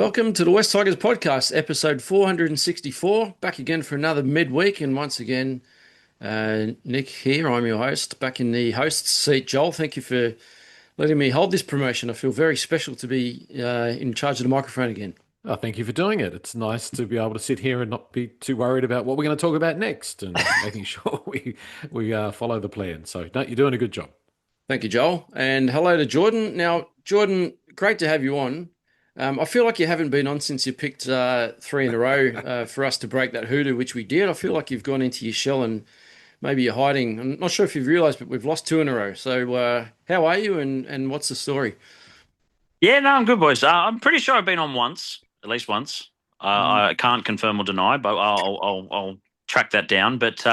Welcome to the West Tigers podcast, episode 464. Back again for another midweek, and once again, Nick here. I'm your host, back in the host's seat. Joel, thank you for letting me hold this promotion. I feel very special to be in charge of the microphone again. Oh, thank you for doing it. It's nice to be able to sit here and not be too worried about what we're going to talk about next, and making sure we follow the plan. So, no, you're doing a good job. Thank you, Joel, and hello to Jordan. Now, Jordan, great to have you on. I feel like you haven't been on since you picked three in a row for us to break that hoodoo, which we did. I feel like you've gone into your shell and maybe you're hiding. I'm not sure if you've realised, but we've lost two in a row. So, how are you, and what's the story? Yeah, no, I'm good, boys. I'm pretty sure I've been on once, at least once. I can't confirm or deny, but I'll track that down. But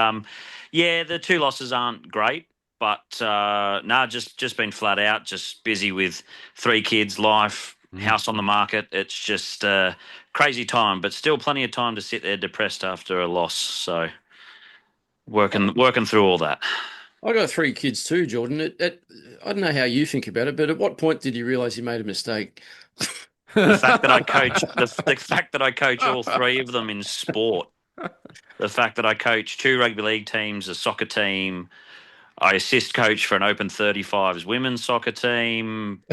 yeah, the two losses aren't great. But no, just been flat out, just busy with three kids, life, house on the market. It's just a crazy time, but still plenty of time to sit there depressed after a loss. So working through all that. I got three kids too, Jordan. I don't know how you think about it, but at what point did you realise you made a mistake? The fact that I coach the fact that I coach all three of them in sport. The fact that I coach two rugby league teams, a soccer team. I assist coach for an Open 35s women's soccer team.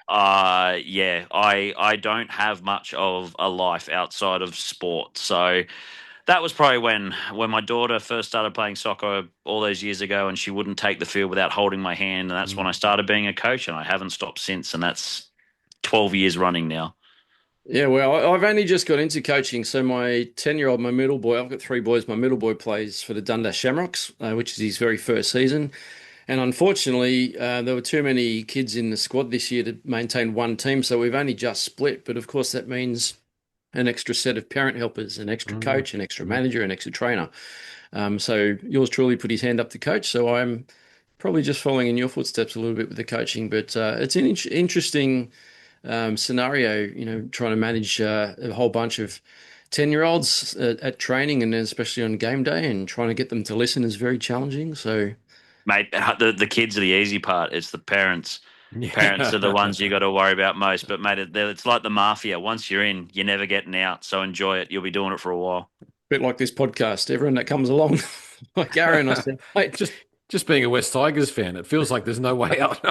Yeah, I don't have much of a life outside of sport. So that was probably when my daughter first started playing soccer all those years ago, and she wouldn't take the field without holding my hand. And that's when I started being a coach, and I haven't stopped since. And that's 12 years running now. Yeah, well, I've only just got into coaching. So my 10-year-old, my middle boy, I've got three boys. My middle boy plays for the Dundas Shamrocks, which is his very first season. And unfortunately, there were too many kids in the squad this year to maintain one team. So we've only just split. But of course, that means an extra set of parent helpers, an extra coach, an extra manager, an extra trainer. So yours truly put his hand up to coach. So I'm probably just following in your footsteps a little bit with the coaching. But it's an interesting scenario, trying to manage a whole bunch of 10-year-olds at training, and then especially on game day, and trying to get them to listen is very challenging. So, Mate, the kids are the easy part. It's the parents. Parents are the ones you got to worry about most. But, mate, it's like the mafia. Once you're in, you're never getting out. So enjoy it. You'll be doing it for a while. a bit like this podcast, everyone that comes along, like Aaron, I said, mate, Just being a West Tigers fan, it feels like there's no way out.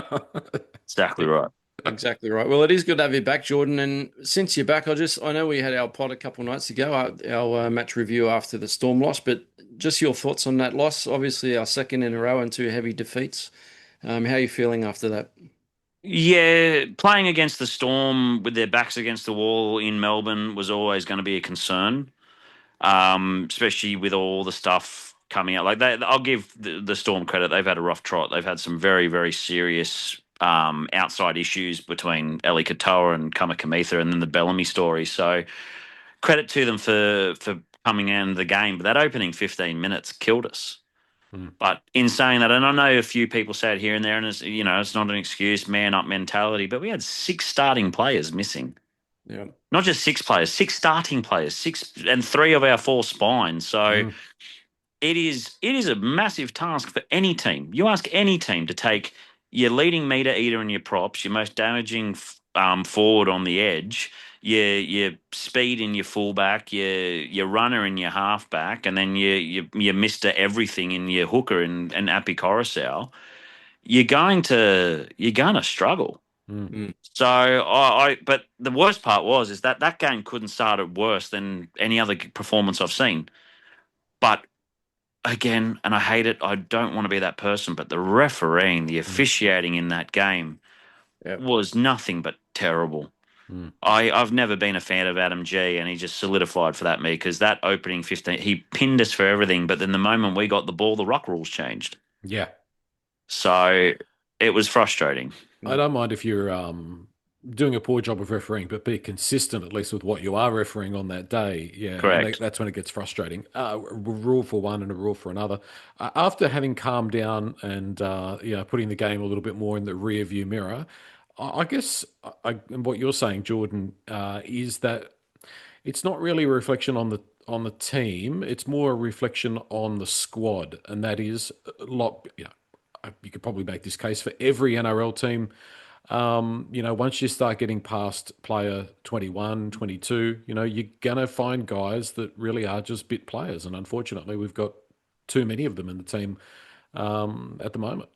Exactly right. exactly right. Well, it is good to have you back, Jordan. And since you're back, I know we had our pod a couple of nights ago, our match review after the Storm loss, but just your thoughts on that loss. Obviously, our second in a row and two heavy defeats. How are you feeling after that? Yeah, playing against the Storm with their backs against the wall in Melbourne was always going to be a concern, especially with all the stuff coming out. Like I'll give the Storm credit; they've had a rough trot. They've had some very, very serious outside issues between Eli Katoa and Kamikamitha, and then the Bellamy story. So credit to them for coming in the game. But that opening 15 minutes killed us. But in saying that, and I know a few people say it here and there, and it's not an excuse, man up mentality, but we had six starting players missing. Yeah. Not just six players, six starting players, six and three of our four spines. So it is a massive task for any team. You ask any team to take your leading meter eater and your props, your most damaging forward on the edge, your speed in your fullback, your runner in your halfback, and then your Mister Everything in your hooker and Api Coruscant, you're going to struggle. So but the worst part is that game couldn't start it worse than any other performance I've seen. But again, and I hate it, I don't want to be that person, but the refereeing, the officiating in that game was nothing but terrible. I've never been a fan of Adam G, and he just solidified for that me, because that opening 15, he pinned us for everything, but then the moment we got the ball, the ruck rules changed. Yeah. So it was frustrating. I don't mind if you're doing a poor job of refereeing, but be consistent at least with what you are refereeing on that day. Yeah, correct. That's when it gets frustrating. A rule for one and a rule for another. After having calmed down and putting the game a little bit more in the rear view mirror, I guess and what you're saying, Jordan, is that it's not really a reflection on the team. It's more a reflection on the squad, and that is a lot. You could probably make this case for every NRL team Once you start getting past player 21, 22, you're going to find guys that really are just bit players. And unfortunately, we've got too many of them in the team at the moment.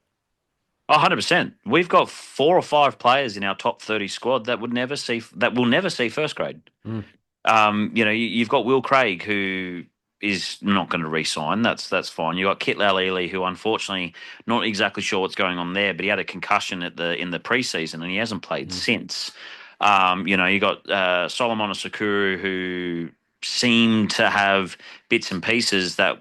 100%. We've got 4 or 5 players in our top 30 squad that will never see first grade. Mm. You've got Will Craig, who is not going to re-sign. That's fine. You got Kit Lalili, who unfortunately not exactly sure what's going on there, but he had a concussion in the preseason and he hasn't played since. You got Solomon Sakuru, who seemed to have bits and pieces that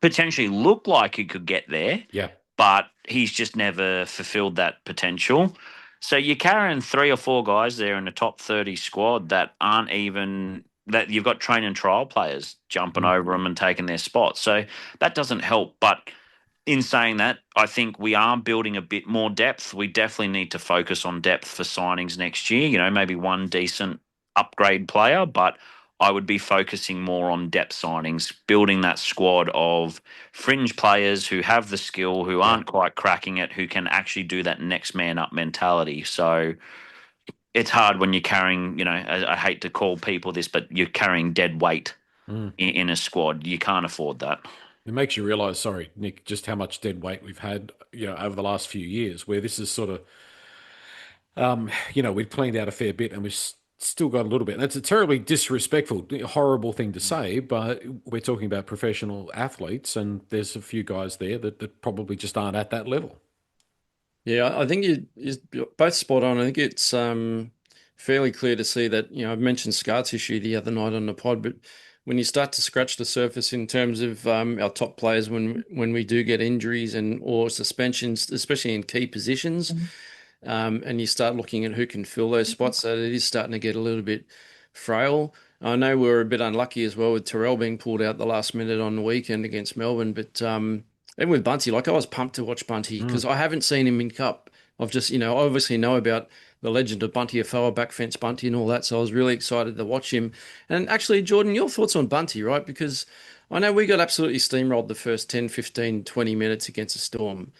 potentially looked like he could get there. Yeah. But he's just never fulfilled that potential. So you're carrying 3 or 4 guys there in the top 30 squad that aren't even that you've got train and trial players jumping over them and taking their spots. So that doesn't help. But in saying that, I think we are building a bit more depth. We definitely need to focus on depth for signings next year. Maybe one decent upgrade player, but I would be focusing more on depth signings, building that squad of fringe players who have the skill, who aren't quite cracking it, who can actually do that next man up mentality. So it's hard when you're carrying, I hate to call people this, but you're carrying dead weight in a squad. You can't afford that. It makes you realise, sorry, Nick, just how much dead weight we've had, over the last few years, where this is sort of, we've cleaned out a fair bit and we've still got a little bit. That's a terribly disrespectful, horrible thing to say, but we're talking about professional athletes and there's a few guys there that probably just aren't at that level. Yeah, I think you're both spot on. I think it's fairly clear to see that, I've mentioned scar tissue the other night on the pod, but when you start to scratch the surface in terms of our top players when we do get injuries or suspensions, especially in key positions, and you start looking at who can fill those spots, so it is starting to get a little bit frail. I know we were a bit unlucky as well with Terrell being pulled out the last minute on the weekend against Melbourne, but even with Bunty, I was pumped to watch Bunty because I haven't seen him in Cup. I've just, I obviously know about the legend of Bunty Afoa, backfence Bunty and all that, so I was really excited to watch him. And actually, Jordan, your thoughts on Bunty, right? Because I know we got absolutely steamrolled the first 10, 15, 20 minutes against the Storm.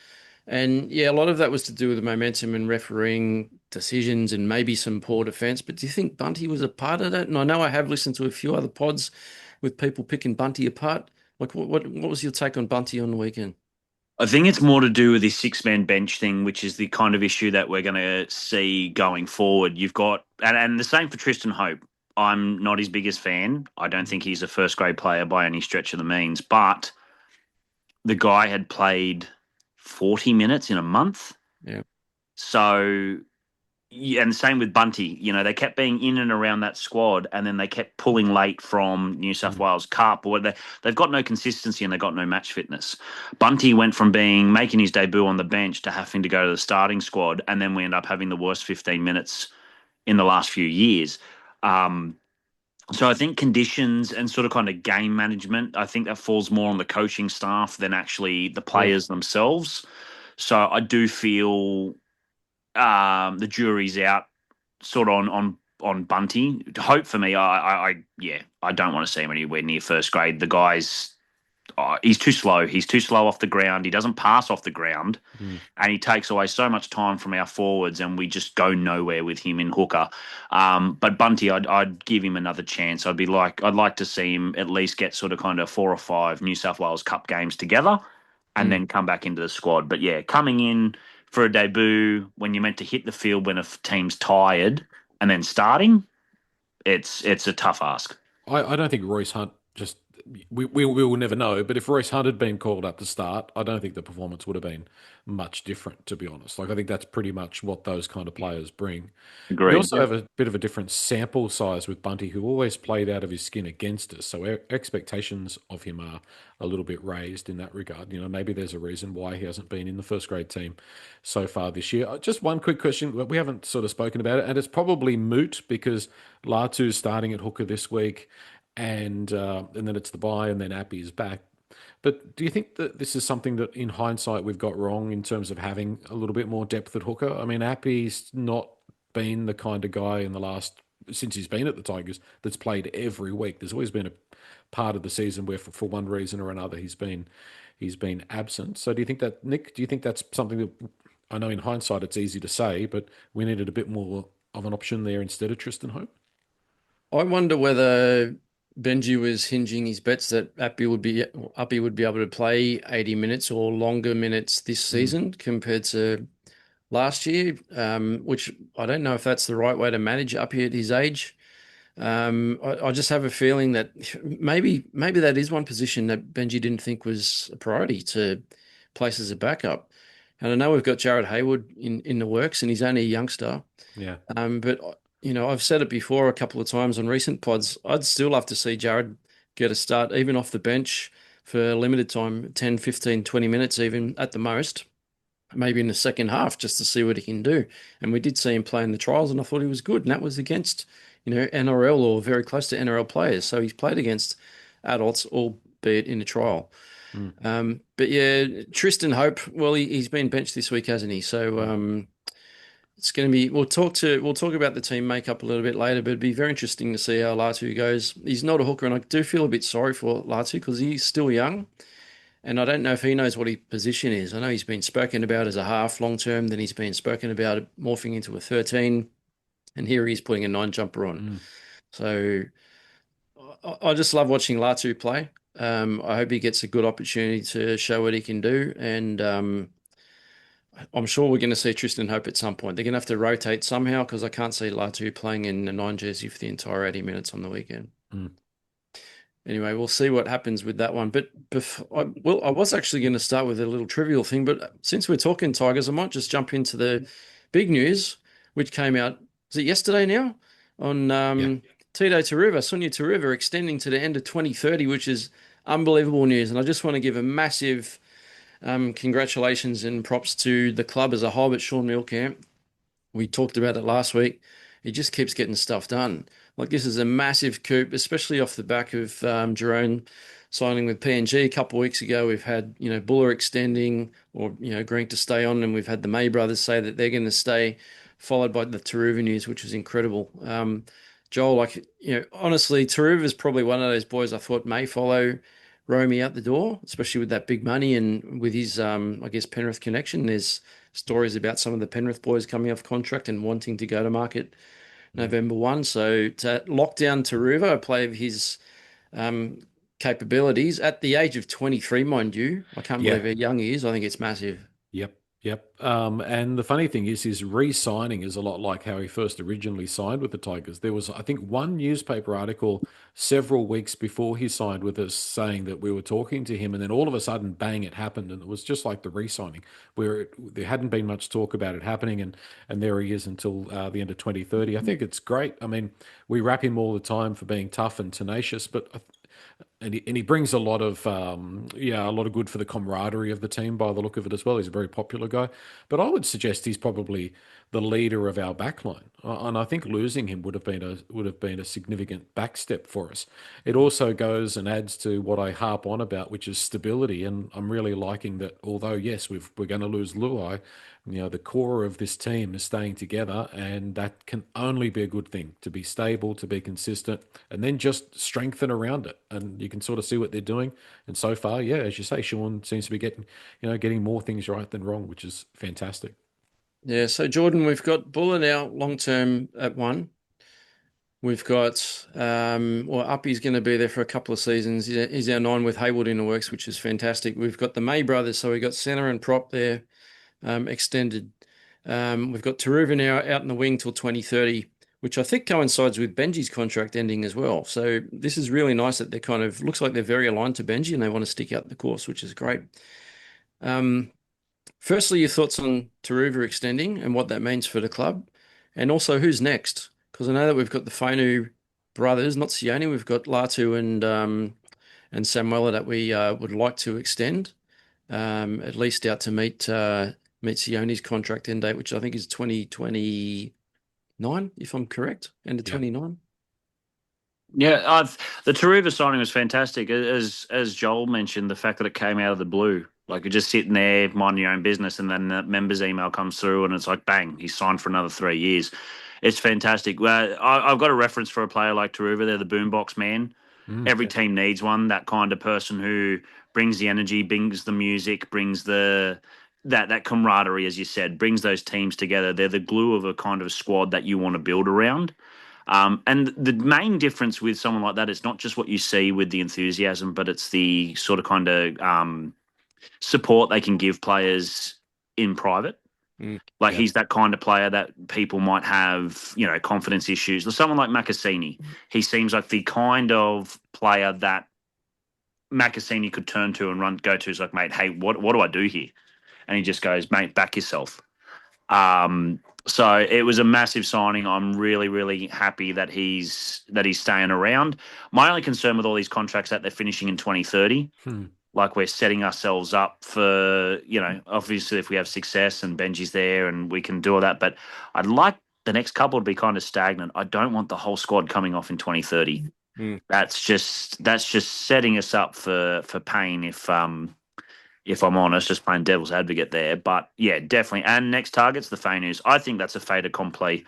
And yeah, a lot of that was to do with the momentum and refereeing decisions and maybe some poor defence. But do you think Bunty was a part of that? And I know I have listened to a few other pods with people picking Bunty apart. Like, what was your take on Bunty on the weekend? I think it's more to do with this 6-man bench thing, which is the kind of issue that we're going to see going forward. You've got, and the same for Tristan Hope. I'm not his biggest fan. I don't think he's a first grade player by any stretch of the means, but the guy had played 40 minutes in a month. Yeah. So, and the same with Bunty. They kept being in and around that squad, and then they kept pulling late from New South Wales Cup, or they've got no consistency and they've got no match fitness. Bunty went from making his debut on the bench to having to go to the starting squad, and then we end up having the worst 15 minutes in the last few years. So I think conditions and sort of kind of game management, I think that falls more on the coaching staff than actually the players themselves. So I do feel the jury's out sort of on Bunty. Hope for me, I don't want to see him anywhere near first grade. The guy's he's too slow. He's too slow off the ground. He doesn't pass off the ground, and he takes away so much time from our forwards, and we just go nowhere with him in hooker. But Bunty, I'd give him another chance. I'd like to see him at least get sort of kind of 4 or 5 New South Wales Cup games together, and then come back into the squad. But yeah, coming in for a debut when you're meant to hit the field when a team's tired, and then starting, it's a tough ask. I don't think Royce Hunt just we will never know, but if Royce Hunt had been called up to start, I don't think the performance would have been much different, to be honest. Like, I think that's pretty much what those kind of players bring. Agreed. We also have a bit of a different sample size with Bunty, who always played out of his skin against us, so our expectations of him are a little bit raised in that regard. Maybe there's a reason why he hasn't been in the first grade team so far this year. Just one quick question. We haven't sort of spoken about it, and it's probably moot because Latu's starting at hooker this week, and then it's the bye, and then Appy is back. But do you think that this is something that, in hindsight, we've got wrong in terms of having a little bit more depth at hooker? I mean, Appy's not been the kind of guy since he's been at the Tigers, that's played every week. There's always been a part of the season where, for one reason or another, he's been absent. So do you think that, Nick? Do you think that's something that I know in hindsight it's easy to say, but we needed a bit more of an option there instead of Tristan Hope. I wonder whether Benji was hinging his bets that Appy would be able to play 80 minutes or longer minutes this season compared to last year, which I don't know if that's the right way to manage Appy at his age. I just have a feeling that maybe that is one position that Benji didn't think was a priority to place as a backup. And I know we've got Jared Hayward in the works, and he's only a youngster. Yeah. But I've said it before a couple of times on recent pods. I'd still love to see Jared get a start, even off the bench for limited time, 10, 15, 20 minutes, even at the most, maybe in the second half, just to see what he can do. And we did see him play in the trials, and I thought he was good. And that was against, NRL or very close to NRL players. So he's played against adults, albeit in a trial. But yeah, Tristan Hope, well, he's been benched this week, hasn't he? So it's going to be. We'll talk about the team makeup a little bit later, but it'd be very interesting to see how Latu goes. He's not a hooker, and I do feel a bit sorry for Latu because he's still young, and I don't know if he knows what his position is. I know he's been spoken about as a half long term, then he's been spoken about morphing into a 13, and here he's putting a 9 jumper on. So I just love watching Latu play. I hope he gets a good opportunity to show what he can do, and I'm sure we're going to see Tristan Hope at some point. They're going to have to rotate somehow because I can't see Latu playing in the 9 jersey for the entire 80 minutes on the weekend. Anyway, we'll see what happens with that one. But I was actually going to start with a little trivial thing, but since we're talking Tigers, I might just jump into the big news, which came out, was it yesterday now? On Tito Turuva, Sunia Turuva extending to the end of 2030, which is unbelievable news. And I just want to give a massive congratulations and props to the club as a whole, but Sean Milcamp. We talked about it last week. He just keeps getting stuff done. Like, this is a massive coup, especially off the back of Jerome signing with PNG a couple of weeks ago. We've had, Buller extending or, agreeing to stay on, and we've had the May brothers say that they're going to stay, followed by the Turuva news, which is incredible. Joel, honestly, Turuva is probably one of those boys I thought may follow Romy out the door, especially with that big money and with his, Penrith connection. There's stories about some of the Penrith boys coming off contract and wanting to go to market November 1. So to lock down Turuva, a play of his capabilities at the age of 23, mind you, I can't believe how young he is. I think it's massive. Yep. And the funny thing is, his re-signing is a lot like how he first originally signed with the Tigers. There was, I think, one newspaper article several weeks before he signed with us saying that we were talking to him, and then all of a sudden, bang, it happened. And it was just like the re-signing, where there hadn't been much talk about it happening, and there he is until the end of 2030. I think it's great. I mean, we rap him all the time for being tough and tenacious, but and he brings a lot of good for the camaraderie of the team by the look of it as well. He's a very popular guy, but I would suggest he's probably the leader of our backline, and I think losing him would have been a significant backstep for us. It also goes and adds to what I harp on about, which is stability, and I'm really liking that. Although yes, we're going to lose Luai, the core of this team is staying together, and that can only be a good thing, to be stable, to be consistent, and then just strengthen around it. And you can sort of see what they're doing. And so far, as you say, Sean seems to be getting more things right than wrong, which is fantastic. Yeah, so Jordan, we've got Buller now long-term at 1. We've got, Uppy's going to be there for a couple of seasons. He's our 9 with Hayward in the works, which is fantastic. We've got the May brothers, so we've got centre and prop there. Extended. We've got Turuva now out in the wing till 2030, which I think coincides with Benji's contract ending as well. So this is really nice that they're looks like they're very aligned to Benji and they want to stick out the course, which is great. Firstly, your thoughts on Turuva extending and what that means for the club, and also who's next? Because I know that we've got the Fainu brothers, not Sione. We've got Latu and Samuela that we would like to extend, at least out to meet Sione's contract end date, which I think is 2029, if I'm correct, end of 29. Yeah, the Turuva signing was fantastic. As Joel mentioned, the fact that it came out of the blue, like you're just sitting there, minding your own business, and then the members' email comes through, and it's like, bang, he's signed for another 3 years. It's fantastic. I've got a reference for a player like Turuva. They're the boombox man. Every team needs one, that kind of person who brings the energy, brings the music, brings the that camaraderie, as you said, brings those teams together. They're the glue of a kind of squad that you want to build around. And the main difference with someone like that is not just what you see with the enthusiasm, but it's the sort of kind of support they can give players in private. Like he's that kind of player that people might have, confidence issues. There's someone like Macassini. He seems like the kind of player that Macassini could turn to and go to. Is like, mate, hey, what do I do here? And he just goes, mate, back yourself. So it was a massive signing. I'm really, really happy that he's staying around. My only concern with all these contracts that they're finishing in 2030. Like we're setting ourselves up for, obviously if we have success and Benji's there and we can do all that. But I'd like the next couple to be kind of stagnant. I don't want the whole squad coming off in 2030. That's just setting us up for pain if I'm honest, just playing devil's advocate there. But yeah, definitely. And next target's the Fainus. I think that's a fait accompli.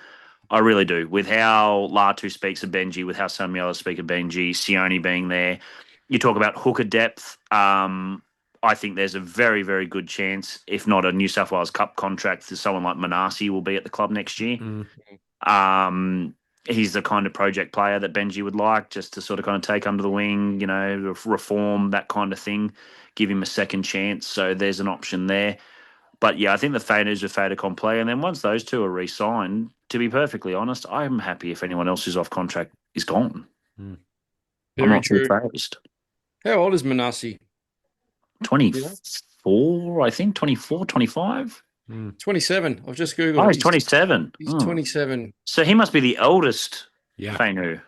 I really do. With how Latu speaks of Benji, with how Samuela speaks of Benji, Sione being there. You talk about hooker depth. I think there's a very, very good chance, if not a New South Wales Cup contract, that someone like Manasi will be at the club next year. He's the kind of project player that Benji would like, just to sort of kind of take under the wing, reform, that kind of thing, give him a second chance. So there's an option there. But yeah, I think the Fainus are fait accompli. And then once those two are re-signed, to be perfectly honest, I'm happy if anyone else who's off contract is gone. Very I'm not true. focused. How old is Manasi? 24, I think. 24, 25? 27. I've just Googled. Oh, he's 27. He's 27. So he must be the oldest Fainu.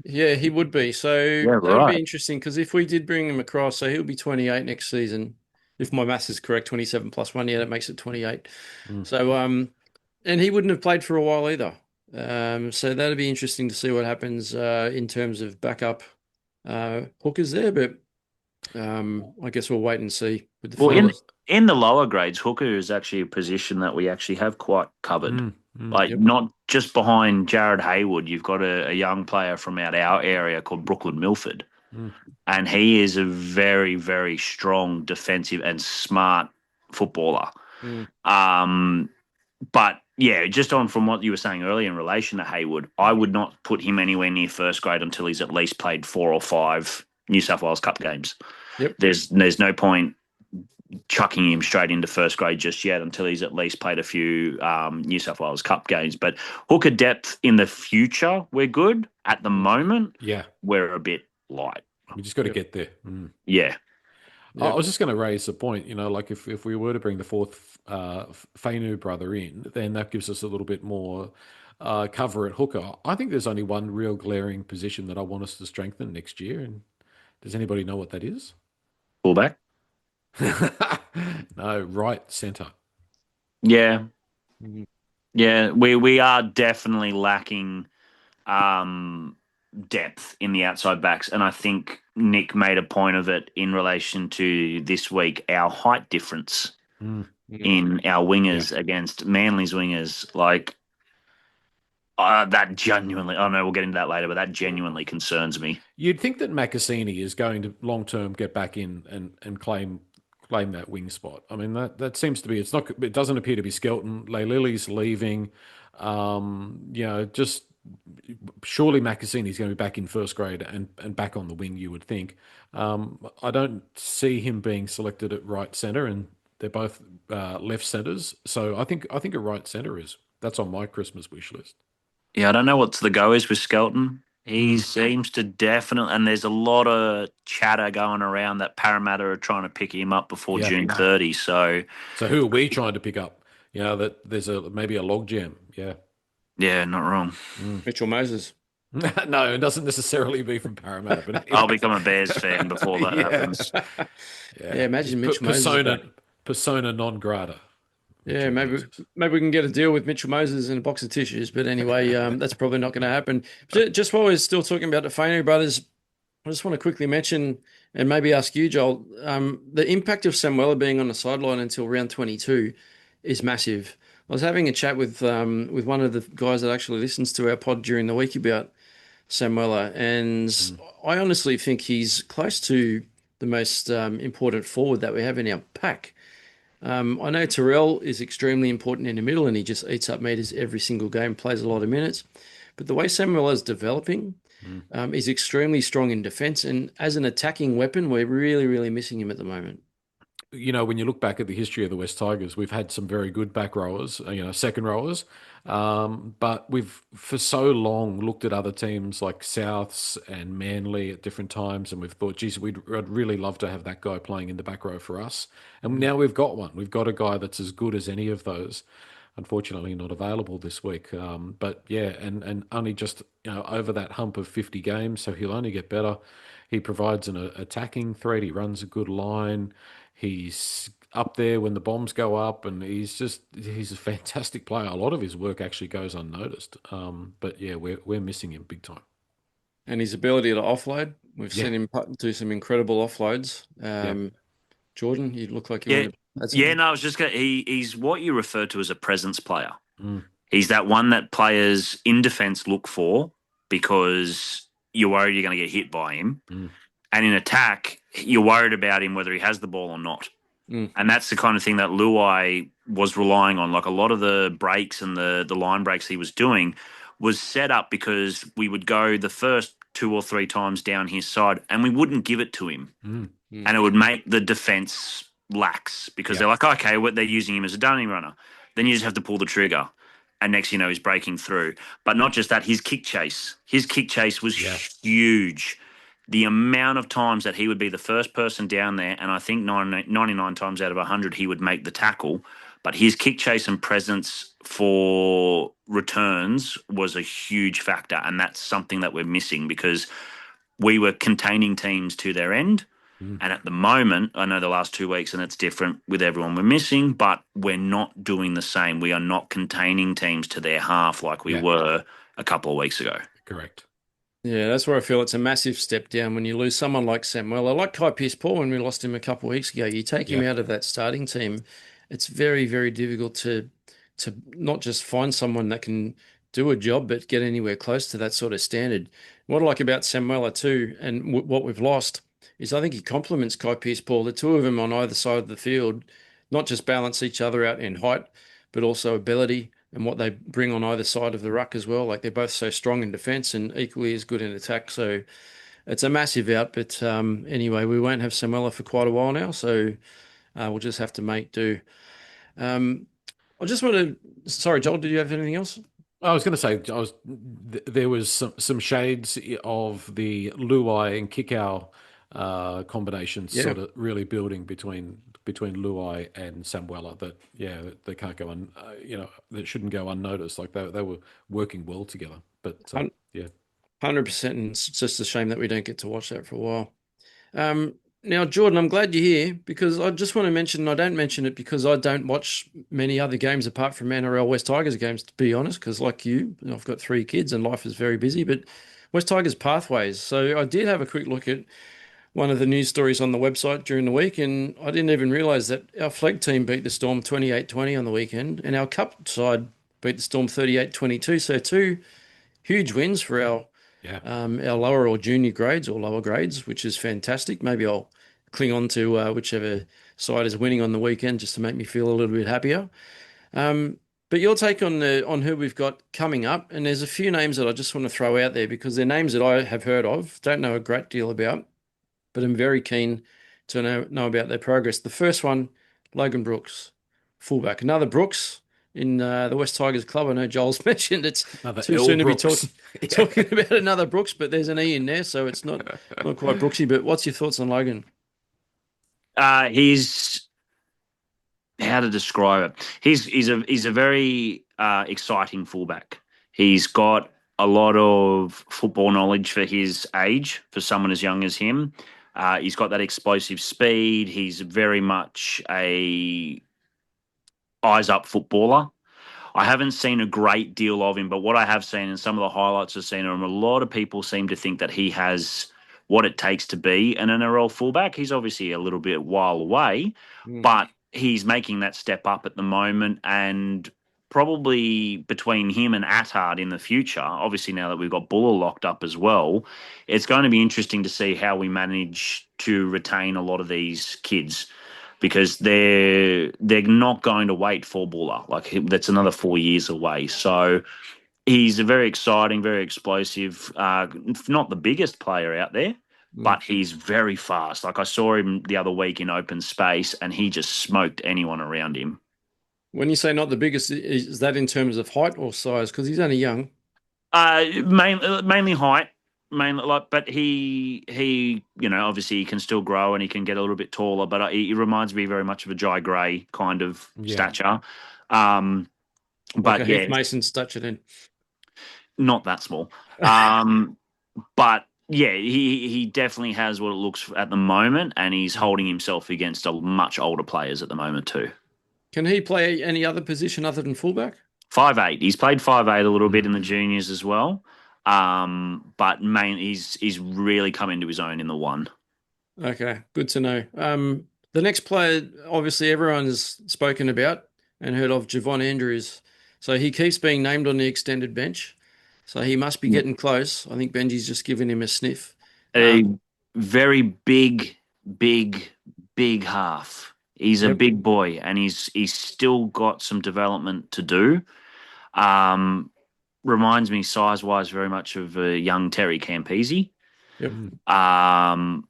Yeah, he would be. So that would be interesting because if we did bring him across, so he'll be 28 next season. If my maths is correct, 27 plus 1, that makes it 28. So, and he wouldn't have played for a while either. So that'd be interesting to see what happens in terms of backup hookers there. But I guess we'll wait and see with the fellas. In the lower grades, hooker is actually a position that we actually have quite covered. Not just behind Jared Hayward, you've got a young player from out our area called Brooklyn Milford. And he is a very, very strong defensive and smart footballer. But yeah, just on from what you were saying earlier in relation to Hayward, I would not put him anywhere near first grade until he's at least played 4 or 5 New South Wales Cup games. There's no point chucking him straight into first grade just yet until he's at least played a few New South Wales Cup games. But hooker depth in the future, we're good. At the moment, we're a bit light. We just got to get there. Yeah. I was just going to raise the point, like if we were to bring the fourth Fainu brother in, then that gives us a little bit more cover at hooker. I think there's only one real glaring position that I want us to strengthen next year. And does anybody know what that is? Fullback? No, right centre. Yeah. Yeah, we are definitely lacking depth in the outside backs. And I think Nick made a point of it in relation to this week, our height difference in our wingers against Manly's wingers. Like, that genuinely, I know we'll get into that later, but that genuinely concerns me. You'd think that Macassini is going to long-term get back in and claim that wing spot. I mean, that seems to be, it doesn't appear to be Skelton. Leilili's leaving. Just surely Macassini's going to be back in first grade and back on the wing, you would think. I don't see him being selected at right centre, and they're both left centres. So I think a right centre that's on my Christmas wish list. Yeah, I don't know what the go is with Skelton. He seems to definitely, and there's a lot of chatter going around that Parramatta are trying to pick him up before June 30. So who are we trying to pick up? That there's maybe a log jam. Yeah. Yeah, not wrong. Mitchell Moses. No, it doesn't necessarily be from Parramatta. But anyway. I'll become a Bears fan before that happens. Yeah, imagine Mitchell Moses. Persona non grata. Yeah, maybe we can get a deal with Mitchell Moses and a box of tissues. But anyway, that's probably not going to happen. Just while we're still talking about the Fainu brothers, I just want to quickly mention and maybe ask you, Joel, the impact of Samuela being on the sideline until round 22 is massive. I was having a chat with one of the guys that actually listens to our pod during the week about Samuela, and I honestly think he's close to the most important forward that we have in our pack. I know Terrell is extremely important in the middle and he just eats up meters every single game, plays a lot of minutes. But the way Samuela is developing, he's extremely strong in defense. And as an attacking weapon, we're really, really missing him at the moment. When you look back at the history of the West Tigers, we've had some very good back rowers, second rowers, but we've for so long looked at other teams like Souths and Manly at different times, and we've thought, geez, I'd really love to have that guy playing in the back row for us. And now we've got one. We've got a guy that's as good as any of those. Unfortunately, not available this week. But yeah, and only just over that hump of 50 games, so he'll only get better. He provides an attacking threat. He runs a good line. He's up there when the bombs go up, and he's a fantastic player. A lot of his work actually goes unnoticed. But yeah, we're missing him big time. And his ability to offload, we've seen him do some incredible offloads. Jordan, you look like you want to. No, I was just going to. He's what you refer to as a presence player. Mm. He's that one that players in defence look for because you're worried you're going to get hit by him. Mm. And in attack, you're worried about him whether he has the ball or not. And that's the kind of thing that Luai was relying on. Like a lot of the breaks and the line breaks he was doing was set up because we would go the first 2 or 3 times down his side and we wouldn't give it to him. And it would make the defence lax because they're like, okay, they're using him as a dummy runner. Then you just have to pull the trigger. And next, he's breaking through. But not just that, his kick chase. His kick chase was huge. The amount of times that he would be the first person down there, and I think 99 times out of 100 he would make the tackle, but his kick chase and presence for returns was a huge factor, and that's something that we're missing because we were containing teams to their end, and at the moment, I know the last 2 weeks, and it's different with everyone we're missing, but we're not doing the same. We are not containing teams to their half like we were a couple of weeks ago. Correct. Yeah, that's where I feel it's a massive step down when you lose someone like Samuela, like Kai Pearce-Paul when we lost him a couple of weeks ago. You take him out of that starting team, it's very, very difficult to not just find someone that can do a job, but get anywhere close to that sort of standard. What I like about Samuela too, and what we've lost, is I think he complements Kai Pearce-Paul. The two of them on either side of the field not just balance each other out in height, but also ability and what they bring on either side of the ruck as well. Like they're both so strong in defence and equally as good in attack. So it's a massive out. But anyway, we won't have Samuela for quite a while now. So we'll just have to make do. I just want to. Sorry, Joel, did you have anything else? I was going to say, there was some shades of the Luai and Kikau combinations sort of really building between Luai and Samuela that they can't go on that shouldn't go unnoticed. Like they were working well together. But 100%, and it's just a shame that we don't get to watch that for a while. Now, Jordan, I'm glad you're here because I just want to mention, and I don't mention it because I don't watch many other games apart from NRL West Tigers games, to be honest, because like you, I've got 3 kids and life is very busy, but West Tigers pathways. So I did have a quick look at one of the news stories on the website during the week, and I didn't even realise that our Flegg team beat the Storm 28-20 on the weekend, and our Cup side beat the Storm 38-22. So 2 huge wins for our lower or junior grades or lower grades, which is fantastic. Maybe I'll cling on to whichever side is winning on the weekend just to make me feel a little bit happier. But your take on who we've got coming up, and there's a few names that I just want to throw out there because they're names that I have heard of, don't know a great deal about, but I'm very keen to know about their progress. The first one, Logan Brookes, fullback. Another Brookes in the West Tigers club. I know Joel's mentioned it's another too L soon to be Brookes. talking about another Brookes, but there's an E in there, so it's not quite Brooksy. But what's your thoughts on Logan? He's how to describe it. He's a very exciting fullback. He's got a lot of football knowledge for his age, for someone as young as him. He's got that explosive speed. He's very much a eyes-up footballer. I haven't seen a great deal of him, but what I have seen and some of the highlights I've seen of him, a lot of people seem to think that he has what it takes to be an NRL fullback. He's obviously a little bit while away, but he's making that step up at the moment, and probably between him and Attard in the future, obviously now that we've got Buller locked up as well, it's going to be interesting to see how we manage to retain a lot of these kids. because they're not going to wait for Buller. Like that's another 4 years away. So he's a very exciting, very explosive, not the biggest player out there, but he's very fast. Like I saw him the other week in open space and he just smoked anyone around him. When you say not the biggest, is that in terms of height or size? Because he's only young. Mainly height, mainly like, but he, obviously he can still grow and he can get a little bit taller. But he reminds me very much of a Jai Gray kind of stature. Like But a Heath Mason stature then. not that small. But yeah, he definitely has what it looks at the moment, and he's holding himself against a much older players at the moment too. Can he play any other position other than fullback? 5'8". He's played 5'8" a little bit in the juniors as well. But he's really come into his own in the one. Okay, good to know. The next player, obviously, everyone's spoken about and heard of, Javon Andrews. So he keeps being named on the extended bench. So he must be getting close. I think Benji's just giving him a sniff. A very big, big, big half. He's a big boy, and he's still got some development to do. Reminds me size-wise very much of a young Terry Campese. Yep.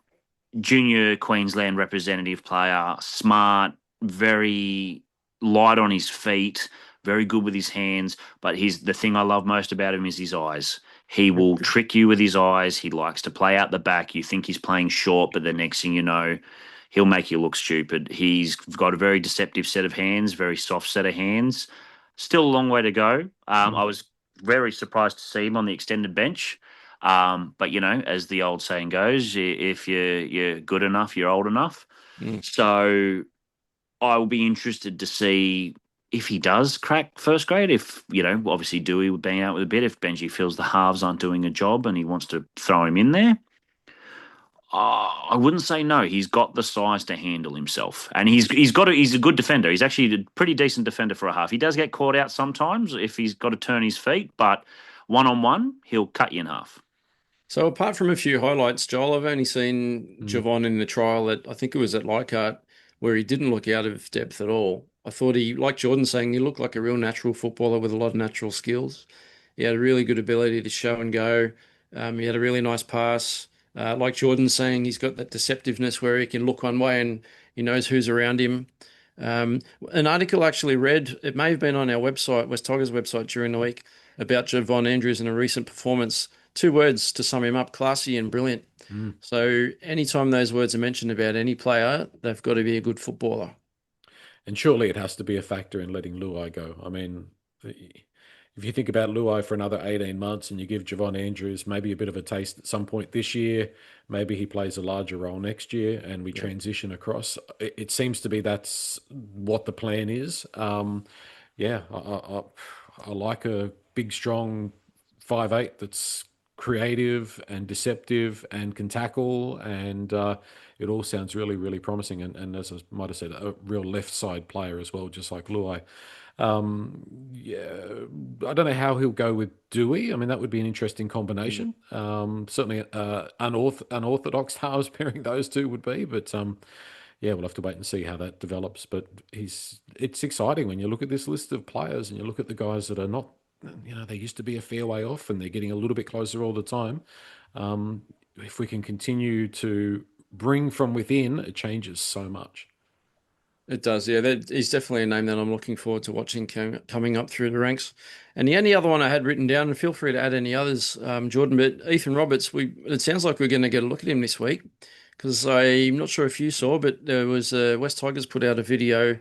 Junior Queensland representative player, smart, very light on his feet, very good with his hands. But the thing I love most about him is his eyes. He will trick you with his eyes. He likes to play out the back. You think he's playing short, but the next thing you know, he'll make you look stupid. He's got a very deceptive set of hands, very soft set of hands. Still a long way to go. I was very surprised to see him on the extended bench. But as the old saying goes, if you're good enough, you're old enough. So I will be interested to see if he does crack first grade. If obviously Dewey being out with a bit. If Benji feels the halves aren't doing a job and he wants to throw him in there, I wouldn't say no. He's got the size to handle himself, and he's a good defender. He's actually a pretty decent defender for a half. He does get caught out sometimes if he's got to turn his feet, but one-on-one, he'll cut you in half. So apart from a few highlights, Joel, I've only seen Javon in the trial I think it was at Leichhardt, where he didn't look out of depth at all. I thought like Jordan saying, he looked like a real natural footballer with a lot of natural skills. He had a really good ability to show and go. He had a really nice pass. Like Jordan saying, he's got that deceptiveness where he can look one way and he knows who's around him. An article actually read, it may have been on our website, West Tigers website during the week, about Javon Andrews in a recent performance. 2 words to sum him up: classy and brilliant. So anytime those words are mentioned about any player, they've got to be a good footballer. And surely it has to be a factor in letting Luai go. I mean, if you think about Luai for another 18 months and you give Javon Andrews maybe a bit of a taste at some point this year, maybe he plays a larger role next year and we transition across. It seems to be that's what the plan is. I like a big, strong 5'8" that's creative and deceptive and can tackle, and it all sounds really, really promising. And as I might have said, a real left side player as well, just like Luai. I don't know how he'll go with Dewey. I mean, that would be an interesting combination. Certainly unorthodox halves pairing those two would be, but we'll have to wait and see how that develops. But it's exciting when you look at this list of players and you look at the guys that are not, they used to be a fair way off and they're getting a little bit closer all the time. If we can continue to bring from within, it changes so much. It does, yeah. He's definitely a name that I'm looking forward to watching coming up through the ranks. And the only other one I had written down, and feel free to add any others, Jordan, but Ethan Roberts, it sounds like we're going to get a look at him this week, because I'm not sure if you saw, but there was West Tigers put out a video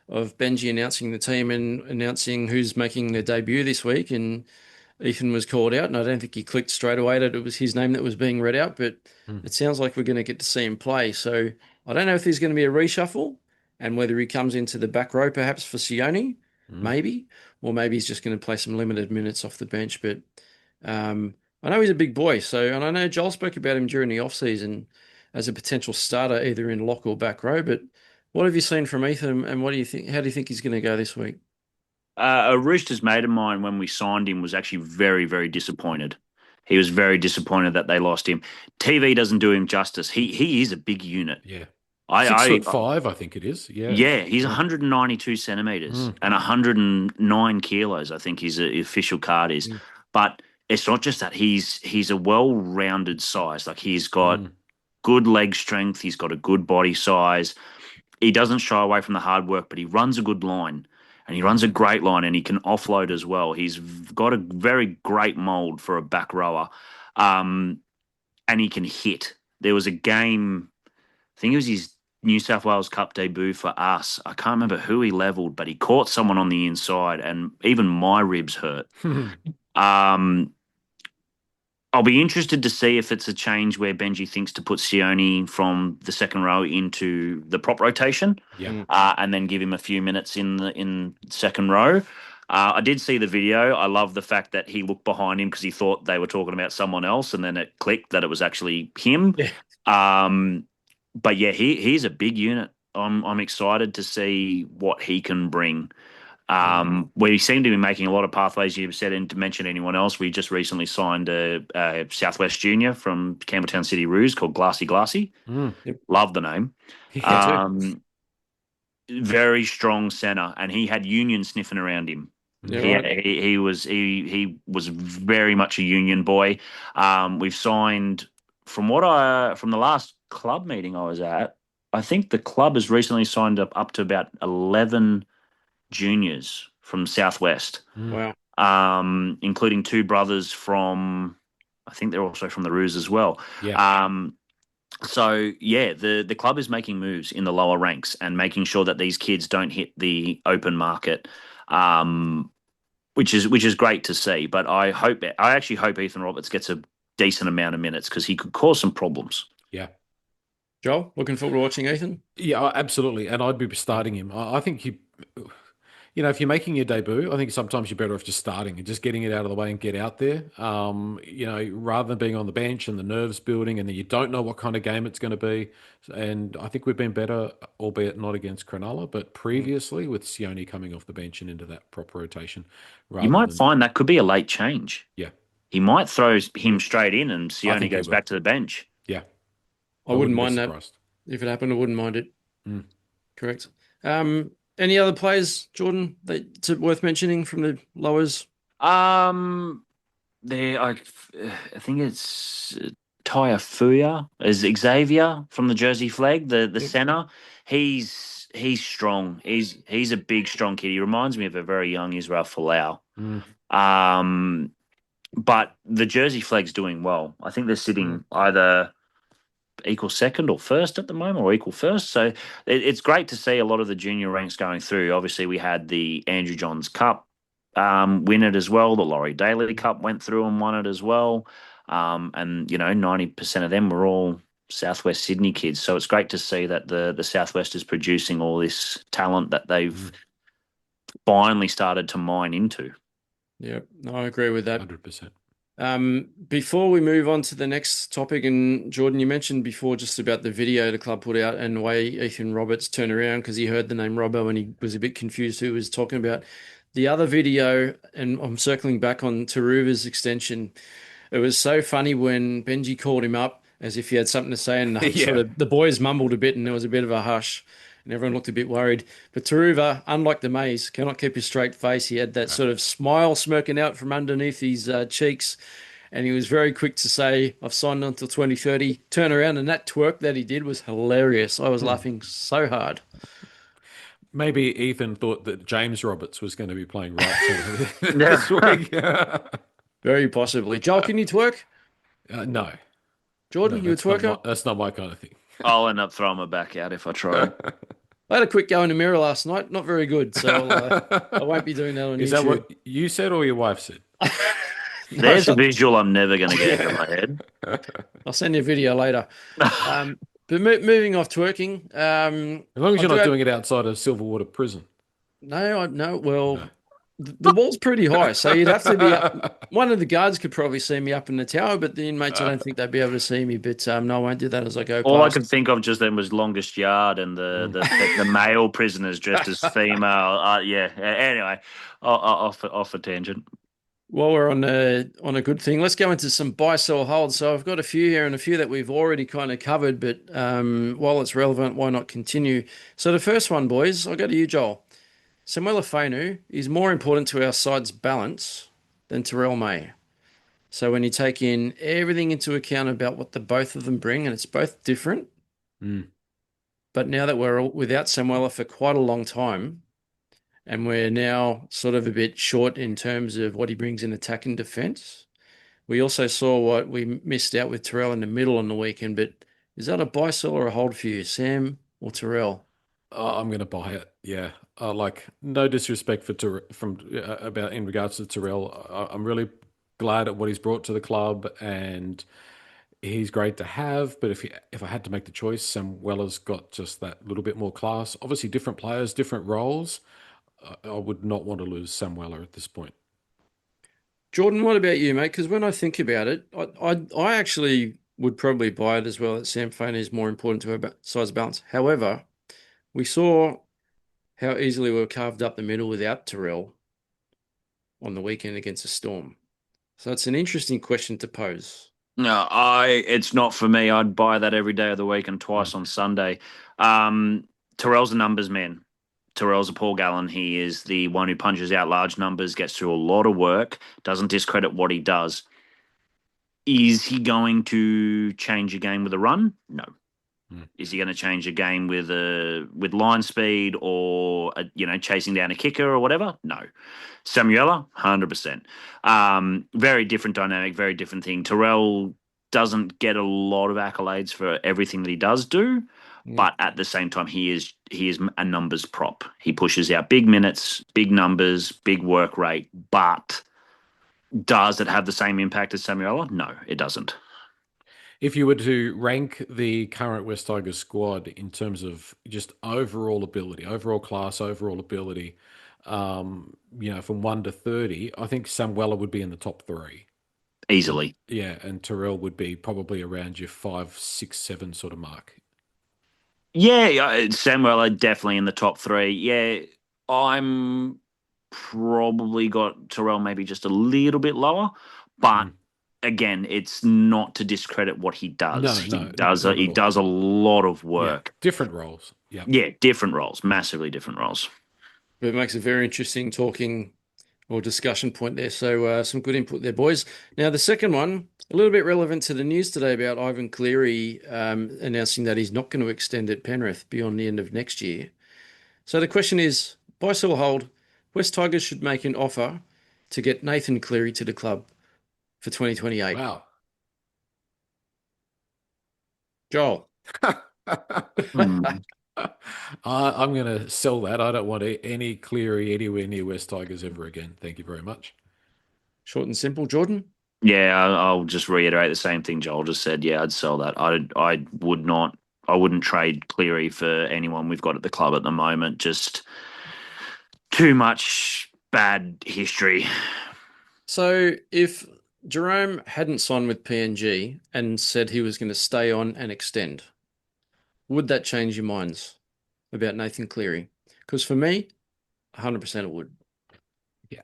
of Benji announcing the team and announcing who's making their debut this week, and Ethan was called out, and I don't think he clicked straight away that it was his name that was being read out, but it sounds like we're going to get to see him play. So I don't know if there's going to be a reshuffle and whether he comes into the back row perhaps for Sione, maybe, or maybe he's just going to play some limited minutes off the bench. But I know he's a big boy, and I know Joel spoke about him during the off-season as a potential starter either in lock or back row, but what have you seen from Ethan, and what do you think? How do you think he's going to go this week? A Roosters mate of mine, when we signed him, was actually very, very disappointed. He was very disappointed that they lost him. TV doesn't do him justice. He is a big unit. Yeah. I, 6'5", I think it is. Yeah. Yeah, he's 192 centimeters and 109 kilos, I think his official card is. But it's not just that. He's a well-rounded size. Like, he's got good leg strength. He's got a good body size. He doesn't shy away from the hard work, but he runs a good line. And he runs a great line, and he can offload as well. He's got a very great mold for a back rower. And he can hit. There was a game, I think it was his New South Wales Cup debut for us. I can't remember who he leveled, but he caught someone on the inside, and even my ribs hurt. I'll be interested to see if it's a change where Benji thinks to put Sione from the second row into the prop rotation, and then give him a few minutes in second row. I did see the video. I love the fact that he looked behind him because he thought they were talking about someone else, and then it clicked that it was actually him. But yeah, he's a big unit. I'm excited to see what he can bring. We seem to be making a lot of pathways. You said, and to mention anyone else, we just recently signed a Southwest junior from Campbelltown City Roos called Glassy Glassy. Love the name. Very strong centre, and he had Union sniffing around him. He was very much a Union boy. We've signed from the last club meeting I was at. I think the club has recently signed up to about 11 juniors from Southwest. Wow. Including two brothers from, I think they're also from the Roos as well. So yeah, the club is making moves in the lower ranks and making sure that these kids don't hit the open market, which is great to see. But I actually hope Ethan Roberts gets a decent amount of minutes because he could cause some problems. Yeah. Joel, looking forward to watching Ethan? Yeah, absolutely. And I'd be starting him. I think if you're making your debut, I think sometimes you're better off just starting and just getting it out of the way and get out there. Rather than being on the bench and the nerves building and then you don't know what kind of game it's going to be. And I think we've been better, albeit not against Cronulla, but previously with Sione coming off the bench and into that proper rotation. You might find that could be a late change. Yeah. He might throw him straight in and Sione goes back to the bench. Yeah. I wouldn't mind that. If it happened, I wouldn't mind it. Correct. Any other players, Jordan, that's worth mentioning from the lowers? I think it's Taiafuya is Xavier from the Jersey Flegg, the centre. He's strong. He's a big, strong kid. He reminds me of a very young Israel Folau. But the Jersey Flegg's doing well. I think they're sitting either equal second or first at the moment, or equal first. So it's great to see a lot of the junior ranks going through. Obviously, we had the Andrew Johns Cup win it as well. The Laurie Daly Cup went through and won it as well. And 90% of them were all Southwest Sydney kids. So it's great to see that the Southwest is producing all this talent that they've finally started to mine into. Yeah, no, I agree with that. 100%. Before we move on to the next topic, and Jordan, you mentioned before just about the video the club put out and the way Ethan Roberts turned around because he heard the name Robbo and he was a bit confused who he was talking about. The other video, and I'm circling back on Turuva's extension, it was so funny when Benji called him up as if he had something to say, and sort of the boys mumbled a bit and there was a bit of a hush and everyone looked a bit worried. But Turuva, unlike the Mays, cannot keep his straight face. He had that sort of smile smirking out from underneath his cheeks, and he was very quick to say, I've signed until 2030. Turn around, and that twerk that he did was hilarious. I was laughing so hard. Maybe Ethan thought that James Roberts was going to be playing right this week. Very possibly. Joel, can you twerk? No. Jordan, you a twerker? That's not my kind of thing. I'll end up throwing my back out if I try. I had a quick go in the mirror last night. Not very good, so I won't be doing that on YouTube. Is that what you said or your wife said? There's a visual I'm never going to get in my head. I'll send you a video later. But moving off twerking. As long as you're not doing it outside of Silverwater Prison. No. The wall's pretty high, so you'd have to be up. One of the guards could probably see me up in the tower, but the inmates, I don't think they'd be able to see me. But no, I won't do that as I go past. All I can think of just then was Longest Yard and the male prisoners dressed as female. Anyway, off a tangent. While we're on a good thing, let's go into some buy, sell, hold. So I've got a few here and a few that we've already kind of covered, but while it's relevant, why not continue? So the first one, boys, I'll go to you, Joel. Samuela Fainu is more important to our side's balance than Terrell May. So when you take in everything into account about what the both of them bring, and it's both different, Mm. but now that we're without Samuela for quite a long time, and we're now sort of a bit short in terms of what he brings in attack and defence. We also saw what we missed out with Terrell in the middle on the weekend, but is that a buy, sell, or a hold for you, Sam or Terrell? I'm going to buy it. Yeah. Like no disrespect for from about in regards to Terrell. I'm really glad at what he's brought to the club, and he's great to have. But if I had to make the choice, Sam Weller's got just that little bit more class. Obviously, different players, different roles. I would not want to lose Sam Weller at this point. Jordan, what about you, mate? Because when I think about it, I actually would probably buy it as well that Sam Fainu is more important to our size balance. However, we saw how easily we were carved up the middle without Terrell on the weekend against the Storm. So it's an interesting question to pose. No, it's not for me. I'd buy that every day of the week and Mm. twice on Sunday. Terrell's a numbers man. Terrell's a Paul Gallen. He is the one who punches out large numbers, gets through a lot of work, doesn't discredit what he does. Is he going to change a game with a run? No. Mm. Is he going to change a game with line speed or chasing down a kicker or whatever? No. Samuela, 100%. Very different dynamic, very different thing. Terrell doesn't get a lot of accolades for everything that he does do, Mm. but at the same time, he is a numbers prop. He pushes out big minutes, big numbers, big work rate, but does it have the same impact as Samuela? No, it doesn't. If you were to rank the current West Tigers squad in terms of just overall ability, overall class, overall ability, from 1 to 30, I think Sam Weller would be in the top three. And Easily. yeah, and Terrell would be probably around your 5, 6, 7 sort of mark. Yeah, Samuel definitely in the top three. Yeah, I'm probably got Terrell maybe just a little bit lower, but Mm. again, it's not to discredit what he does. No, He no, does not at he all. does a lot of Yeah, work. different roles. Yeah. Yeah, different roles, massively different roles. But it makes a very interesting talking or discussion point there. So some good input there, boys. Now the second one, a little bit relevant to the news today about Ivan Cleary announcing that he's not going to extend at Penrith beyond the end of next year. So the question is, buy, sell, or hold? West Tigers should make an offer to get Nathan Cleary to the club for 2028. Wow. Joel. Hmm. I'm going to sell that. I don't want any Cleary anywhere near West Tigers ever again. Thank you very much. Short and simple, Jordan. Yeah, I'll just reiterate the same thing Joel just said. Yeah, I'd sell that. I would not. I wouldn't trade Cleary for anyone we've got at the club at the moment. Just too much bad history. So if Jerome hadn't signed with PNG and said he was going to stay on and extend, would that change your minds about Nathan Cleary? Because for me, 100% it would. Yeah,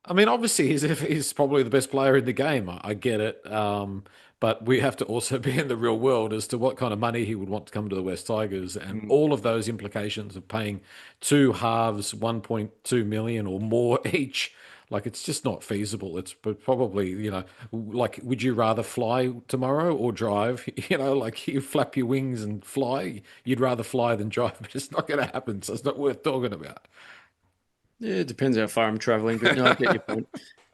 I mean, obviously he's probably the best player in the game. I get it, but we have to also be in the real world as to what kind of money he would want to come to the West Tigers, and Mm. all of those implications of paying two halves 1.2 million or more each. Like it's just not feasible. It's probably like would you rather fly tomorrow or drive? Like you flap your wings and fly. You'd rather fly than drive, but it's not going to happen. So it's not worth talking about. Yeah, it depends how far I'm traveling, but no, I get your point.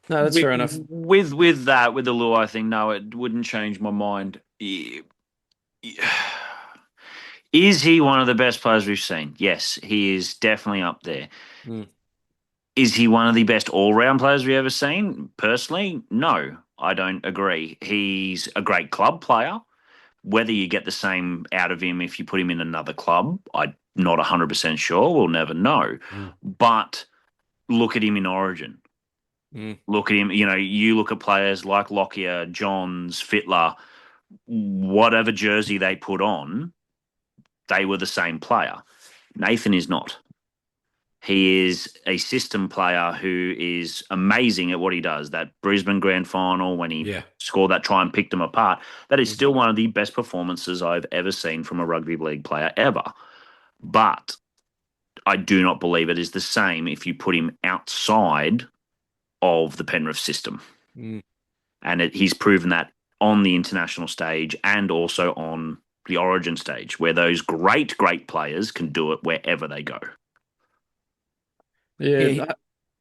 No, that's With fair enough. with the Luai thing, no, it wouldn't change my mind. Is he one of the best players we've seen? Yes, he is definitely up there. Mm. Is he one of the best all-round players we've ever seen? Personally, no, I don't agree. He's a great club player. Whether you get the same out of him if you put him in another club, I'm not 100% sure. We'll never know. Mm. But look at him in Origin. Mm. Look at him, you look at players like Lockyer, Johns, Fittler, whatever jersey they put on, they were the same player. Nathan is not. He is a system player who is amazing at what he does. That Brisbane grand final, when he scored that try and picked them apart, that is still one of the best performances I've ever seen from a rugby league player ever. But I do not believe it is the same if you put him outside of the Penrith system. And he's proven that on the international stage and also on the Origin stage, where those great, great players can do it wherever they go. Yeah,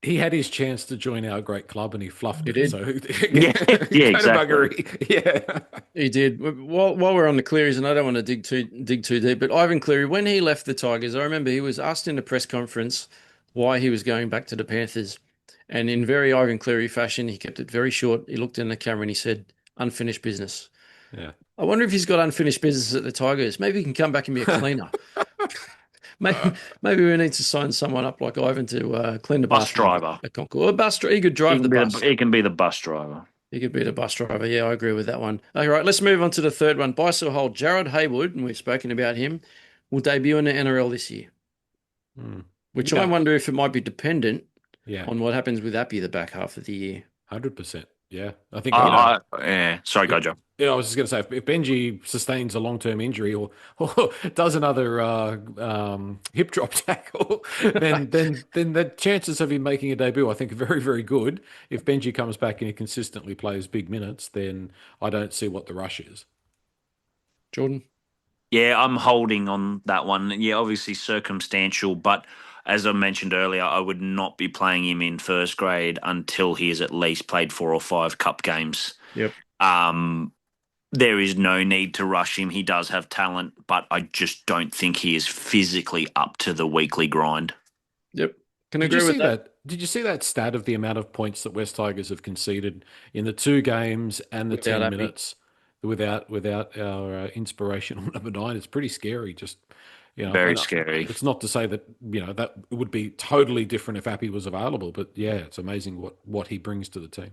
he had his chance to join our great club and he fluffed it. did. So exactly. Yeah, he did. While we're on the Clearys, and I don't want to dig too deep, but Ivan Cleary, when he left the Tigers, I remember he was asked in a press conference why he was going back to the Panthers, and in very Ivan Cleary fashion, he kept it very short. He looked in the camera and he said, "Unfinished business." Yeah. I wonder if he's got unfinished business at the Tigers. Maybe he can come back and be a cleaner. Maybe we need to sign someone up like Ivan to clean the bus driver. At Concord. He could drive the bus. He can be the bus driver. He could be the bus driver. Yeah, I agree with that one. All right, let's move on to the third one. Bicycle hold Jared Haywood, and we've spoken about him, will debut in the NRL this year. Which I wonder if it might be dependent on what happens with Appy the back half of the year. 100%. Yeah, I think. Sorry, go Joe. Yeah, I was just going to say, if Benji sustains a long-term injury or does another hip drop tackle, then the chances of him making a debut, I think, are very, very good. If Benji comes back and he consistently plays big minutes, then I don't see what the rush is. Jordan? Yeah, I'm holding on that one. Yeah, obviously circumstantial, but as I mentioned earlier, I would not be playing him in first grade until he has at least played 4 or 5 cup games. Yep. There is no need to rush him. He does have talent, but I just don't think he is physically up to the weekly grind. Yep. Can I agree with that? Did you see that stat of the amount of points that West Tigers have conceded in the 2 games and the 10 minutes without our inspirational number 9? It's pretty scary. Just very scary. It's not to say that that would be totally different if Appy was available, but yeah, it's amazing what he brings to the team.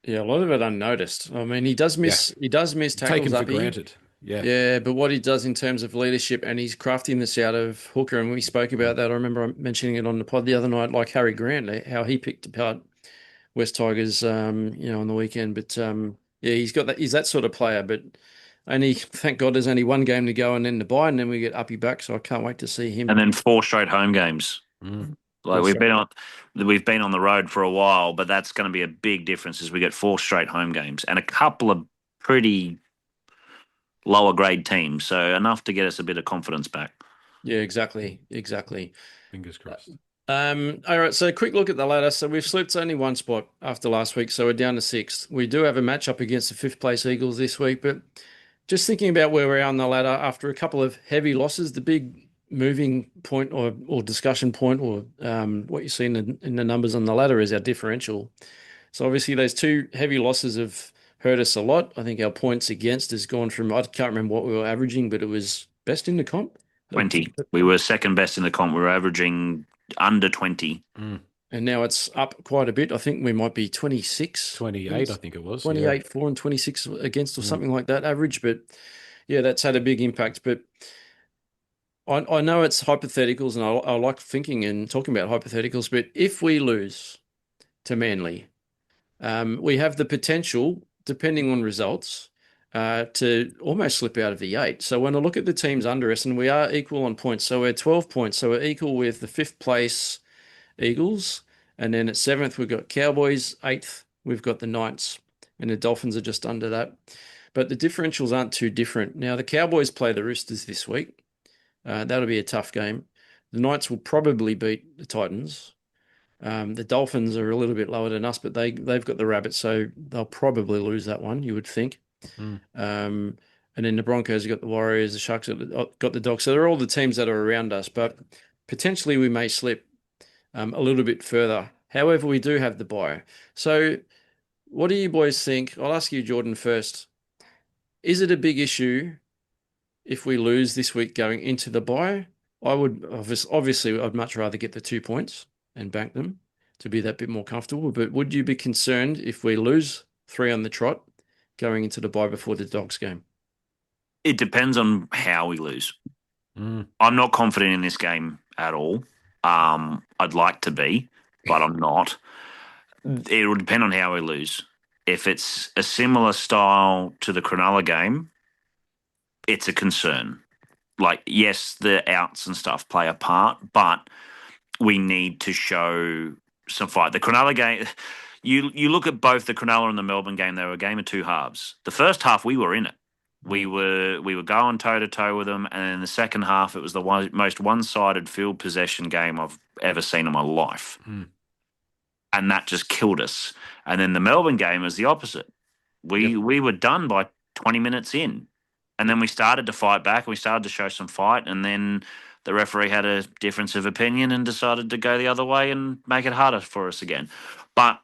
Yeah, a lot of it unnoticed. I mean, he does miss tackles. Taken for granted. Yeah, but what he does in terms of leadership, and he's crafting this out of hooker, and we spoke about that. I remember mentioning it on the pod the other night, like Harry Grant, how he picked apart West Tigers, on the weekend. But he's got that. He's that sort of player. But thank God, there's only one game to go, and then the bye, and then we get Uppy back. So I can't wait to see him. And then 4 straight home games. Like we've been on the road for a while, but that's going to be a big difference as we get 4 straight home games and a couple of pretty lower grade teams. So enough to get us a bit of confidence back. Yeah, exactly. Fingers crossed. All right, so quick look at the ladder. So we've slipped only 1 spot after last week, so we're down to 6th. We do have a matchup against the 5th place Eagles this week, but just thinking about where we're on the ladder after a couple of heavy losses, the big moving point or discussion point or what you see in the numbers on the ladder is our differential. So obviously those 2 heavy losses have hurt us a lot. I think our points against has gone from, I can't remember what we were averaging, but it was best in the comp. 20. We were second best in the comp. We were averaging under 20. And now it's up quite a bit. I think we might be 26. 28, I think it was. 28, 4 and 26 against or something like that average. But yeah, that's had a big impact. But I know it's hypotheticals, and I like thinking and talking about hypotheticals, but if we lose to Manly, we have the potential, depending on results, to almost slip out of the 8. So when I look at the teams under us, and we are equal on points, so we're 12 points, so we're equal with the 5th place Eagles, and then at 7th we've got Cowboys, 8th we've got the Knights, and the Dolphins are just under that. But the differentials aren't too different. Now the Cowboys play the Roosters this week. That'll be a tough game. The Knights will probably beat the Titans. The Dolphins are a little bit lower than us, but they've got the Rabbits, so they'll probably lose that one, you would think. And then the Broncos have got the Warriors, the Sharks have got the Dogs. So they're all the teams that are around us, but potentially we may slip a little bit further. However, we do have the bye. So what do you boys think? I'll ask you, Jordan, first. Is it a big issue if we lose this week going into the bye? I would obviously I'd much rather get the 2 points and bank them to be that bit more comfortable. But would you be concerned if we lose 3 on the trot going into the bye before the Dogs game? It depends on how we lose. I'm not confident in this game at all. I'd like to be, but I'm not. It will depend on how we lose. If it's a similar style to the Cronulla game, it's a concern. Like, yes, the outs and stuff play a part, but we need to show some fight. The Cronulla game, you look at both the Cronulla and the Melbourne game; they were a game of two halves. The first half, we were in it. We were going toe to toe with them, and in the second half, it was the most one-sided field possession game I've ever seen in my life, and that just killed us. And then the Melbourne game was the opposite. We were done by 20 minutes in, and then we started to fight back. We started to show some fight, and then the referee had a difference of opinion and decided to go the other way and make it harder for us again. But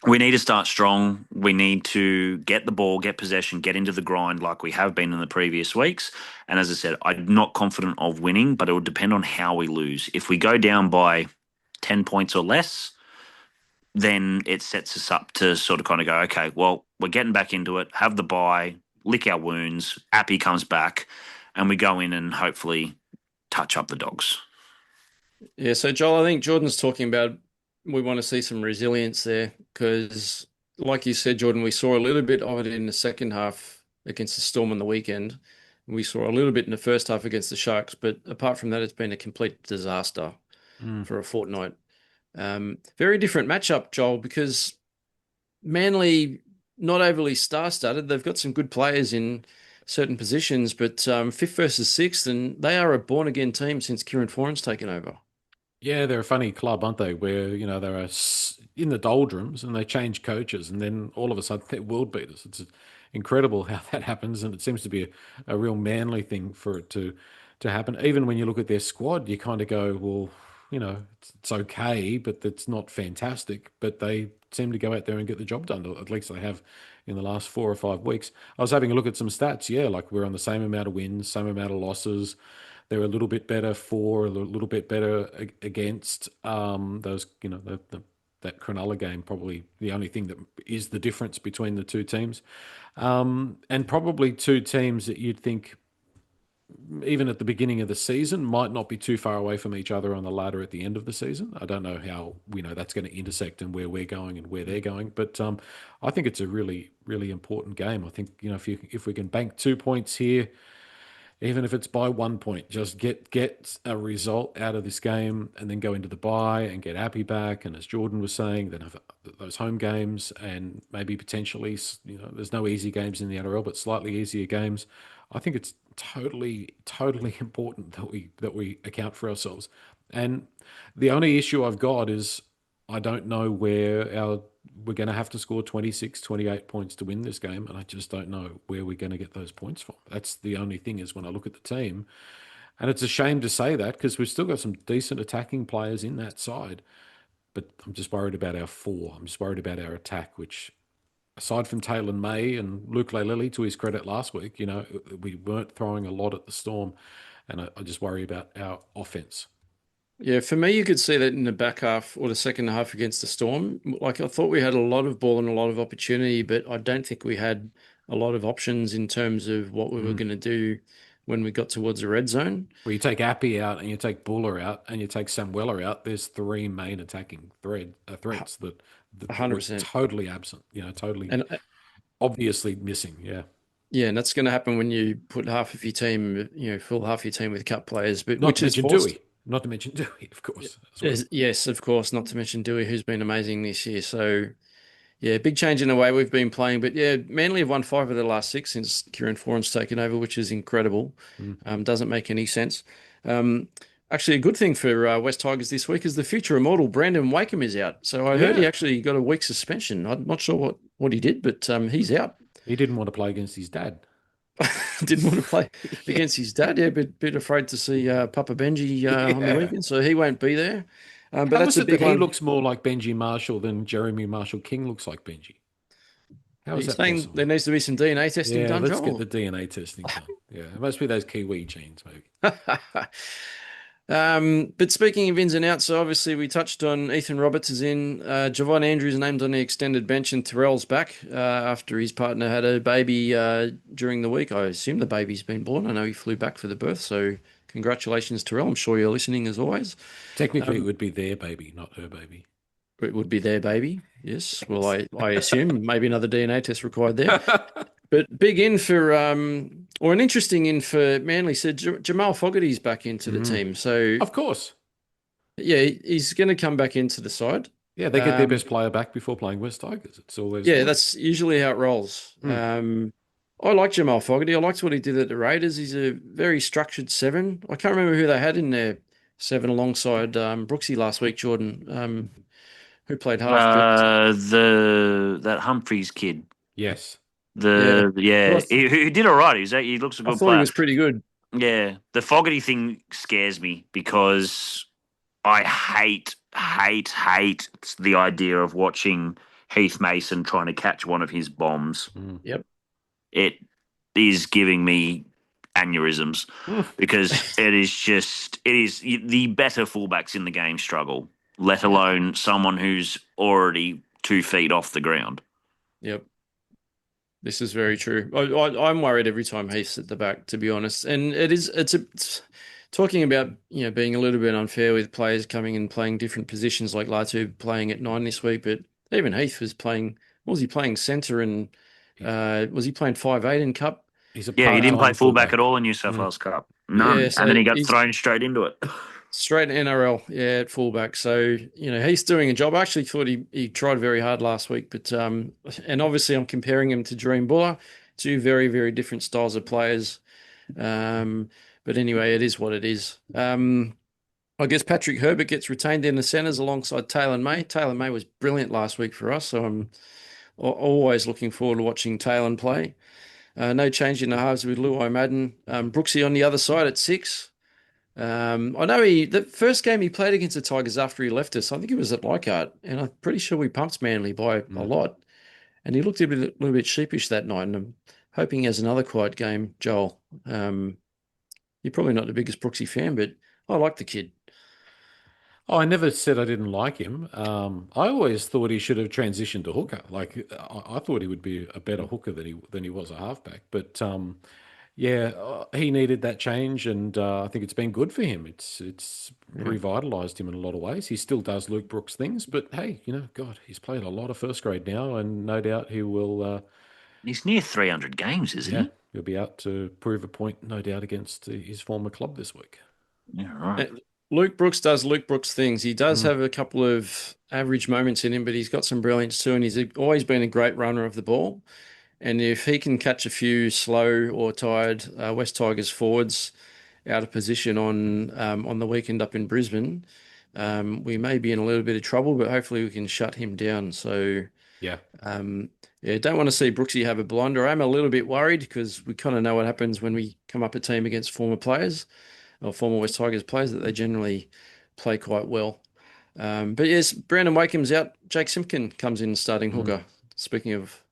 we need to start strong. We need to get the ball, get possession, get into the grind like we have been in the previous weeks. And as I said, I'm not confident of winning, but it will depend on how we lose. If we go down by 10 points or less, then it sets us up to sort of kind of go, okay, well, we're getting back into it, have the bye, lick our wounds, Appy comes back, and we go in and hopefully touch up the Dogs. Yeah, so Joel, I think Jordan's talking about we want to see some resilience there because, like you said, Jordan, we saw a little bit of it in the second half against the Storm on the weekend. We saw a little bit in the first half against the Sharks, but apart from that, it's been a complete disaster for a fortnight. Very different matchup, Joel, because Manly not overly star-studded. They've got some good players in certain positions, but fifth versus sixth, and they are a born-again team since Kieran Foran's taken over. Yeah, they're a funny club, aren't they? Where, they're in the doldrums and they change coaches and then all of a sudden they're world beaters. It's incredible how that happens, and it seems to be a real Manly thing for it to happen. Even when you look at their squad, you kind of go, well, it's okay, but it's not fantastic. But they seem to go out there and get the job done. At least they have in the last 4 or 5 weeks. I was having a look at some stats. Yeah, like we're on the same amount of wins, same amount of losses. They're a little bit better for, a little bit better against those, that Cronulla game, probably the only thing that is the difference between the two teams. And probably two teams that you'd think, even at the beginning of the season, might not be too far away from each other on the ladder at the end of the season. I don't know how that's going to intersect and where we're going and where they're going, but I think it's a really, really important game. I think if we can bank 2 points here, even if it's by 1 point, just get a result out of this game and then go into the bye and get Appy back. And as Jordan was saying, then have those home games and maybe potentially, there's no easy games in the NRL, but slightly easier games. I think it's totally, totally important that we account for ourselves. And the only issue I've got is I don't know where we're going to have to score 26, 28 points to win this game, and I just don't know where we're going to get those points from. That's the only thing is when I look at the team, and it's a shame to say that because we've still got some decent attacking players in that side, but I'm just worried about our four. I'm just worried about our attack, which, aside from Taylor May and Luke Lelili, to his credit last week, we weren't throwing a lot at the Storm, and I just worry about our offense. Yeah, for me, you could see that in the back half or the second half against the Storm. Like, I thought we had a lot of ball and a lot of opportunity, but I don't think we had a lot of options in terms of what we were going to do when we got towards the red zone. Well, you take Appy out and you take Buller out and you take Samuela out, there's 3 main attacking threats that 100%. were totally absent, totally and obviously missing. Yeah. Yeah, and that's going to happen when you put half of your team, fill half your team with cup players, but not to mention Dewey. Not to mention Dewey, of course. Yes, of course. Not to mention Dewey, who's been amazing this year. So, yeah, big change in the way we've been playing. But, yeah, Manly have won 5 of the last 6 since Kieran Foran's taken over, which is incredible. Doesn't make any sense. Actually, a good thing for West Tigers this week is the future immortal Brandon Wakeham is out. So I heard he actually got a week suspension. I'm not sure what he did, but he's out. He didn't want to play against his dad. Didn't want to play against his dad. Yeah, bit afraid to see Papa Benji on the weekend, so he won't be there. But that's a big one. He looks more like Benji Marshall than Jeremy Marshall King looks like Benji. How is that possible? There needs to be some DNA testing done, let's Joel. get the DNA testing done. Yeah, it must be those Kiwi genes, maybe. But speaking of ins and outs, so obviously we touched on Ethan Roberts is in. Javon Andrews named on the extended bench, and Terrell's back after his partner had a baby during the week. I assume the baby's been born. I know he flew back for the birth, so congratulations, Terrell. I'm sure you're listening as always. Technically, it would be their baby, not her baby. It would be their baby. Yes. Well, I assume maybe another DNA test required there. But big in for, or an interesting in for Manly. Said Jamal Fogarty's back into the team. So, Of course. yeah, he's going to come back into the side. Yeah, they get their best player back before playing West Tigers. It's always Yeah, that's usually how it rolls. I like Jamal Fogarty. I liked what he did at the Raiders. He's a very structured seven. I can't remember who they had in their seven alongside Brooksy last week, Jordan, who played half. That Humphreys kid. Yes. Who did all right. He looks a I good thought player. he was pretty good. Yeah, the Fogarty thing scares me because I hate the idea of watching Heath Mason trying to catch one of his bombs. Yep. It is giving me aneurysms because it is the better fullbacks in the game struggle, let alone someone who's already 2 feet off the ground. Yep. This is very true. I'm worried every time Heath's at the back, to be honest. And it's talking about, being a little bit unfair with players coming and playing different positions, like Latu playing at 9 this week, but even Heath was playing. Was he playing centre and was he playing 5'8" in Cup? He didn't play fullback at all in New South Wales Cup. None. Yeah, so and then he got thrown straight into it. Straight NRL, at fullback. So, he's doing a job. I actually thought he tried very hard last week, but and obviously I'm comparing him to Dream Buller, two very, very different styles of players. But anyway, it is what it is. I guess Patrick Herbert gets retained in the centres alongside Taylor May. Taylor May was brilliant last week for us, so I'm always looking forward to watching Taylor play. No change in the halves with Luai Madden. Brooksy on the other side at 6. I know the first game he played against the Tigers after he left us, I think it was at Leichhardt, and I'm pretty sure we pumped Manly by a lot. And he looked a little bit sheepish that night, and I'm hoping he has another quiet game, Joel. You're probably not the biggest Brooksy fan, but I like the kid. Oh, I never said I didn't like him. I always thought he should have transitioned to hooker. Like I thought he would be a better hooker than he was a halfback. But he needed that change, and I think it's been good for him. It's revitalised him in a lot of ways. He still does Luke Brooks things, but hey, God, he's played a lot of first grade now, and no doubt he will. He's near 300 games, isn't he? He'll be out to prove a point, no doubt, against his former club this week. Yeah, right. Luke Brooks does Luke Brooks things. He does have a couple of average moments in him, but he's got some brilliance too, and he's always been a great runner of the ball. And if he can catch a few slow or tired West Tigers forwards out of position on the weekend up in Brisbane, we may be in a little bit of trouble, but hopefully we can shut him down. So don't want to see Brooksy have a blunder. I'm a little bit worried because we kind of know what happens when we come up a team against former players or former West Tigers players, that they generally play quite well. But yes, Brandon Wakeham's out. Jake Simpkin comes in starting hooker. Speaking of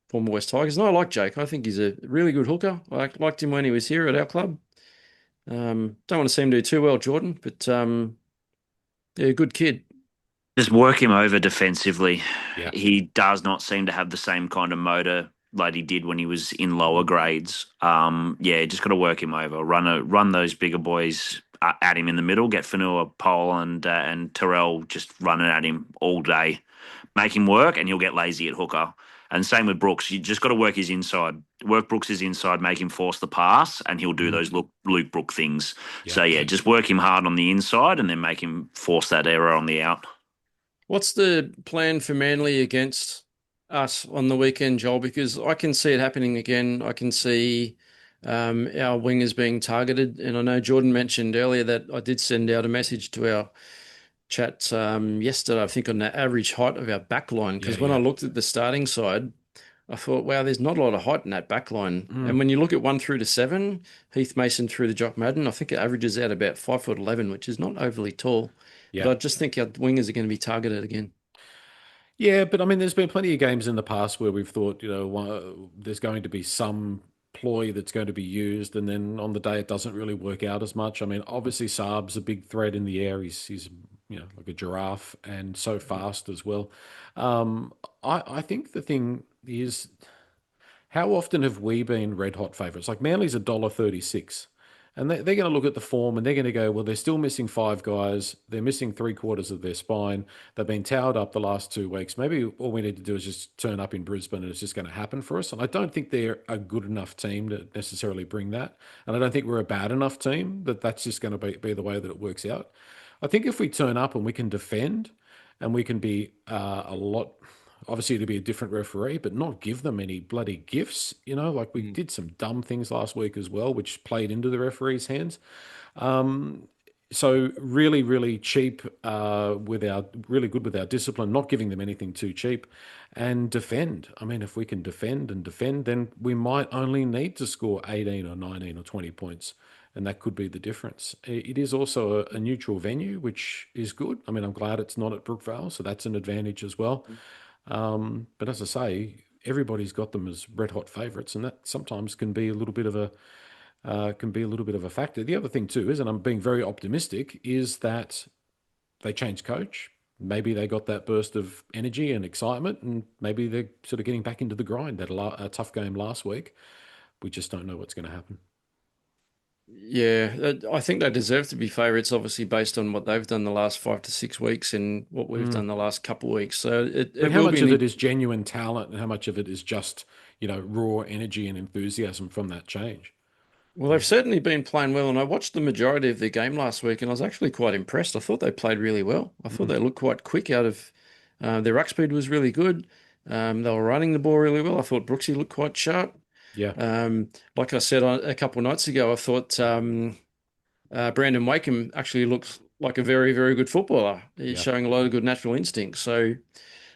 former West Tigers, and I like Jake. I think he's a really good hooker. I liked him when he was here at our club. Don't want to see him do too well, Jordan, but good kid. Just work him over defensively. Yeah. He does not seem to have the same kind of motor like he did when he was in lower grades. Just got to work him over. Run those bigger boys at him in the middle. Get Fenu a pole and Terrell just running at him all day. Make him work, and he'll get lazy at hooker. And same with Brooks. You just got to work his inside. Work Brooks' inside, make him force the pass, and he'll do those Luke Brook things. So, just work him hard on the inside and then make him force that error on the out. What's the plan for Manly against us on the weekend, Joel? Because I can see it happening again. I can see our wingers being targeted. And I know Jordan mentioned earlier that I did send out a message to our chat yesterday, I think, on the average height of our back line. Because when I looked at the starting side, I thought, wow, there's not a lot of height in that back line. And when you look at 1 through to 7, Heath Mason through to Jock Madden, I think it averages out about 5'11", which is not overly tall. Yeah. But I just think our wingers are going to be targeted again. Yeah, but I mean, there's been plenty of games in the past where we've thought, there's going to be some ploy that's going to be used, and then on the day it doesn't really work out as much. I mean, obviously Saab's a big threat in the air. He's like a giraffe and so fast as well. I think the thing is, how often have we been red hot favourites? Like Manly's $1.36. And they're going to look at the form and they're going to go, well, they're still missing five guys. They're missing three-quarters of their spine. They've been towed up the last 2 weeks. Maybe all we need to do is just turn up in Brisbane and it's just going to happen for us. And I don't think they're a good enough team to necessarily bring that. And I don't think we're a bad enough team that that's just going to be the way that it works out. I think if we turn up and we can defend and we can be a lot, obviously to be a different referee, but not give them any bloody gifts, like we did some dumb things last week as well, which played into the referee's hands. So really, really cheap really good with our discipline, not giving them anything too cheap, and defend. I mean, if we can defend and defend, then we might only need to score 18 or 19 or 20 points, and that could be the difference. It is also a neutral venue, which is good. I mean, I'm glad it's not at Brookvale, so that's an advantage as well. But as I say, everybody's got them as red hot favourites, and that sometimes can be a little bit of a factor. The other thing too is, and I'm being very optimistic, is that they changed coach. Maybe they got that burst of energy and excitement, and maybe they're sort of getting back into the grind. That a tough game last week. We just don't know what's going to happen. Yeah, I think they deserve to be favourites, obviously, based on what they've done the last 5 to 6 weeks and what we've done the last couple of weeks. So but how much of it is genuine talent and how much of it is just, raw energy and enthusiasm from that change? Well, they've certainly been playing well, and I watched the majority of their game last week, and I was actually quite impressed. I thought they played really well. I thought they looked quite quick out of their ruck speed was really good. They were running the ball really well. I thought Brooksy looked quite sharp. Yeah. Like I said a couple of nights ago, I thought Brandon Wakeham actually looks like a very, very good footballer. He's showing a lot of good natural instinct. So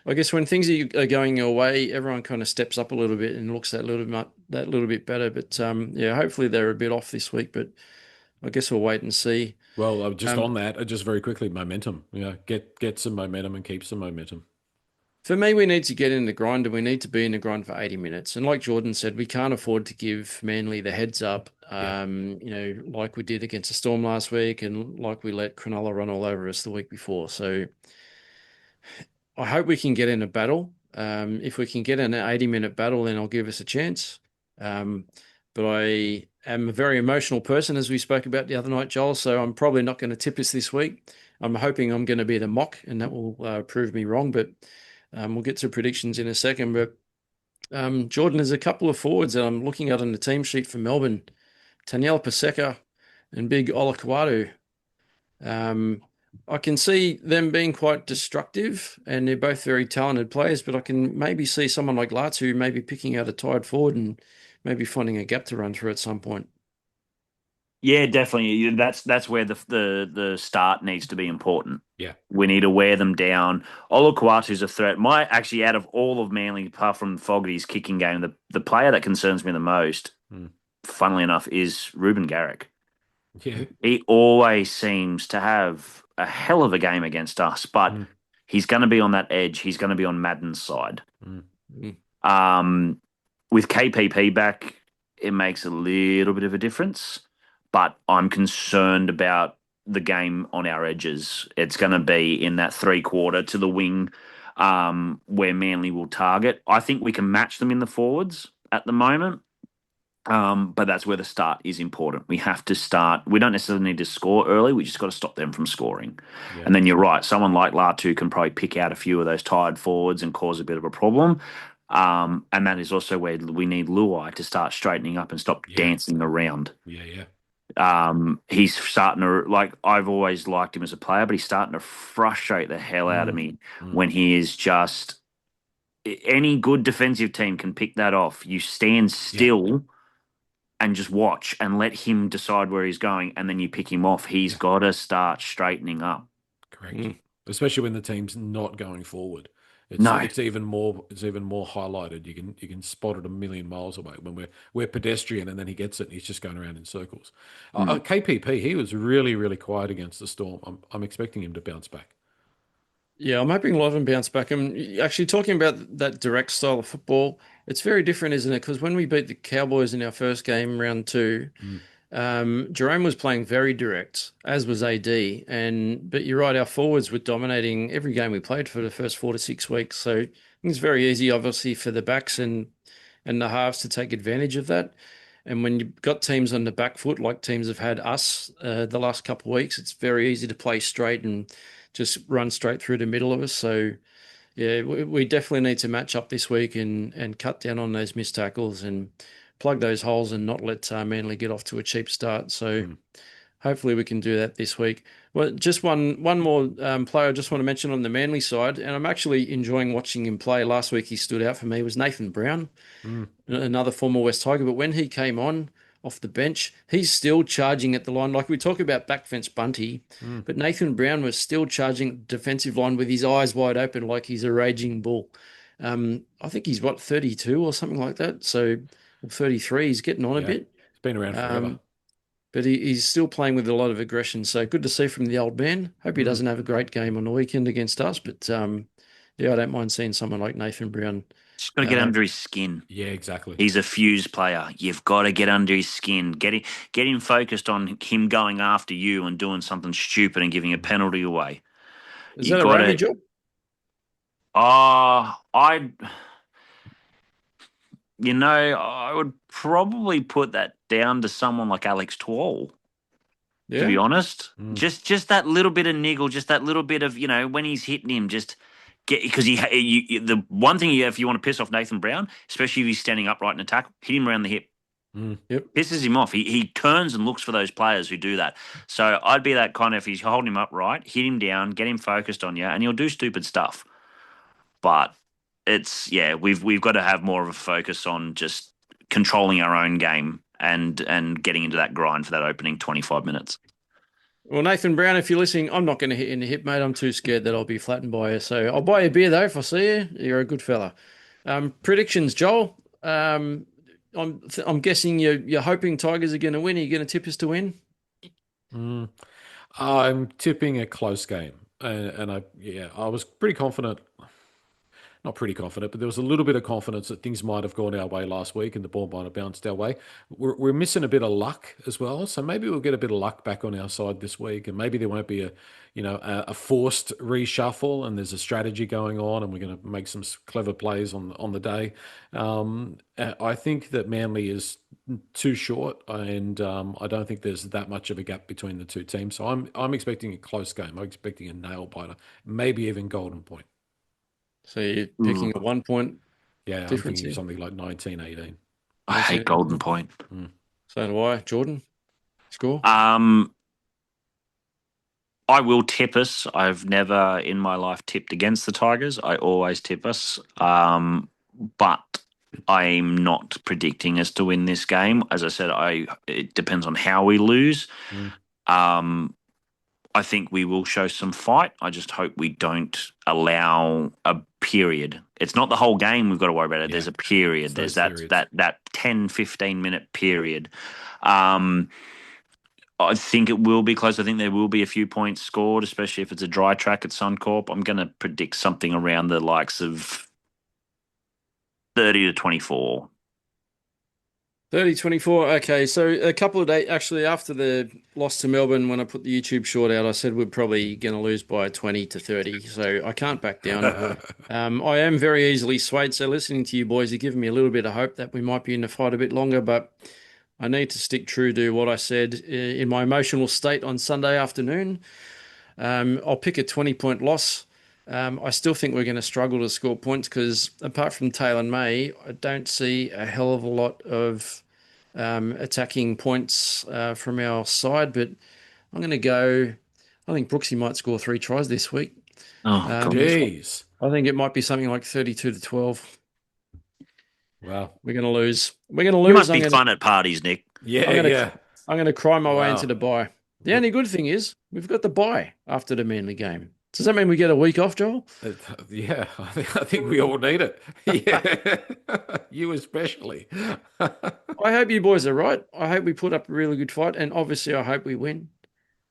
I guess when things are going your way, everyone kind of steps up a little bit and looks that little bit better. But hopefully they're a bit off this week. But I guess we'll wait and see. Well, just on that, just very quickly, momentum. Get some momentum and keep some momentum. For me, we need to get in the grind and we need to be in the grind for 80 minutes. And like Jordan said, we can't afford to give Manly the heads up, like we did against the Storm last week and like we let Cronulla run all over us the week before. So I hope we can get in a battle. If we can get in an 80-minute battle, then I'll give us a chance. But I am a very emotional person, as we spoke about the other night, Joel, so I'm probably not going to tip us this week. I'm hoping I'm going to be the mock, and that will prove me wrong, but we'll get to predictions in a second. But Jordan, there's a couple of forwards that I'm looking at on the team sheet for Melbourne. Taniela Paseka and Big Olakwadu. I can see them being quite destructive, and they're both very talented players, but I can maybe see someone like Latu maybe picking out a tired forward and maybe finding a gap to run through at some point. Yeah, definitely. That's where the start needs to be important. Yeah, we need to wear them down. Olukwatu's a threat. Actually, out of all of Manly, apart from Fogarty's kicking game, the player that concerns me the most, funnily enough, is Ruben Garrick. Yeah, he always seems to have a hell of a game against us, but he's going to be on that edge. He's going to be on Madden's side. With KPP back, it makes a little bit of a difference. But I'm concerned about the game on our edges. It's going to be in that 3/4 to the wing where Manly will target. I think we can match them in the forwards at the moment, but that's where the start is important. We have to start. We don't necessarily need to score early. We just got to stop them from scoring. Yeah. And then you're right. Someone like Latu can probably pick out a few of those tired forwards and cause a bit of a problem. And that is also where we need Luai to start straightening up and stop dancing around. Yeah. He's starting to, I've always liked him as a player, but he's starting to frustrate the hell out of me when he is just, any good defensive team can pick that off. You stand still and just watch and let him decide where he's going, and then you pick him off. He's got to start straightening up. Correct. Especially when the team's not going forward. It's even more highlighted. You can spot it a million miles away when we're pedestrian, and then he gets it and he's just going around in circles. KPP, he was really, really quiet against the Storm. I'm expecting him to bounce back. Yeah, I'm hoping a lot of them bounce back. I'm actually talking about that direct style of football. It's very different, isn't it? Because when we beat the Cowboys in our first game, round 2, Jerome was playing very direct, as was AD. But you're right, our forwards were dominating every game we played for the first 4 to 6 weeks. So I think it's very easy, obviously, for the backs and the halves to take advantage of that. And when you've got teams on the back foot, like teams have had us the last couple of weeks, it's very easy to play straight and just run straight through the middle of us. So, yeah, we definitely need to match up this week and cut down on those missed tackles and plug those holes and not let Manly get off to a cheap start. So hopefully we can do that this week. Well, just one more player I just want to mention on the Manly side, and I'm actually enjoying watching him play. Last week he stood out for me was Nathan Brown, another former West Tiger. But when he came on off the bench, he's still charging at the line. Like we talk about backfence Bunty, but Nathan Brown was still charging defensive line with his eyes wide open like he's a raging bull. I think he's, 32 or something like that. So 33, he's getting on a bit. He's been around forever. But he's still playing with a lot of aggression. So good to see from the old man. Hope he doesn't have a great game on the weekend against us. But yeah, I don't mind seeing someone like Nathan Brown. Just got to get under his skin. Yeah, exactly. He's a fuse player. You've got to get under his skin. Get him focused on him going after you and doing something stupid and giving a penalty away. Is that a Ramey job? I would probably put that down to someone like Alex Twall, to be honest. Just that little bit of niggle, just that little bit of, when he's hitting him, just get, because the one thing if you want to piss off Nathan Brown, especially if he's standing upright in a tackle, hit him around the hip. Yep. Pisses him off. He turns and looks for those players who do that. So I'd be that kind of, if he's holding him upright, hit him down, get him focused on you, and he'll do stupid stuff. But we've got to have more of a focus on just controlling our own game and getting into that grind for that opening 25 minutes. Well, Nathan Brown, if you're listening, I'm not going to hit you in the hip, mate. I'm too scared that I'll be flattened by you. So I'll buy you a beer, though, if I see you. You're a good fella. Predictions, Joel. I'm guessing you're hoping Tigers are going to win. Are you going to tip us to win? I'm tipping a close game. And I was pretty confident. Not pretty confident, but there was a little bit of confidence that things might have gone our way last week and the ball might have bounced our way. We're missing a bit of luck as well, so maybe we'll get a bit of luck back on our side this week, and maybe there won't be a forced reshuffle, and there's a strategy going on, and we're going to make some clever plays on the day. I think that Manly is too short, and I don't think there's that much of a gap between the two teams. So I'm expecting a close game. I'm expecting a nail biter, maybe even golden point. So you're picking a 1 point difference? I'm thinking something like 19-18. I hate golden point. So do I. Jordan, score? I will tip us. I've never in my life tipped against the Tigers. I always tip us. But I'm not predicting us to win this game. As I said, it depends on how we lose. I think we will show some fight. I just hope we don't allow a period. It's not the whole game we've got to worry about it. Yeah. There's a period. There's that 10, 15-minute period. I think it will be close. I think there will be a few points scored, especially if it's a dry track at Suncorp. I'm going to predict something around the likes of 30-24. 30-24. Okay, so a couple of days, actually, after the loss to Melbourne, when I put the YouTube short out, I said we're probably going to lose by 20-30. So I can't back down. I am very easily swayed. So listening to you boys, you're giving me a little bit of hope that we might be in the fight a bit longer. But I need to stick true to what I said in my emotional state on Sunday afternoon. I'll pick a 20-point loss. I still think we're going to struggle to score points because apart from Taylor May, I don't see a hell of a lot of attacking points from our side. But I'm going to go. I think Brooksy might score 3 tries this week. Oh, jeez! I think it might be something like 32-12. Wow, we're going to lose. We're going to lose. You must be fun at parties, Nick. Yeah, I'm going to cry my way into the bye. The only good thing is we've got the bye after the Manly game. Does that mean we get a week off, Joel? Yeah, I think we all need it. Yeah, you especially. I hope you boys are right. I hope we put up a really good fight, and obviously I hope we win.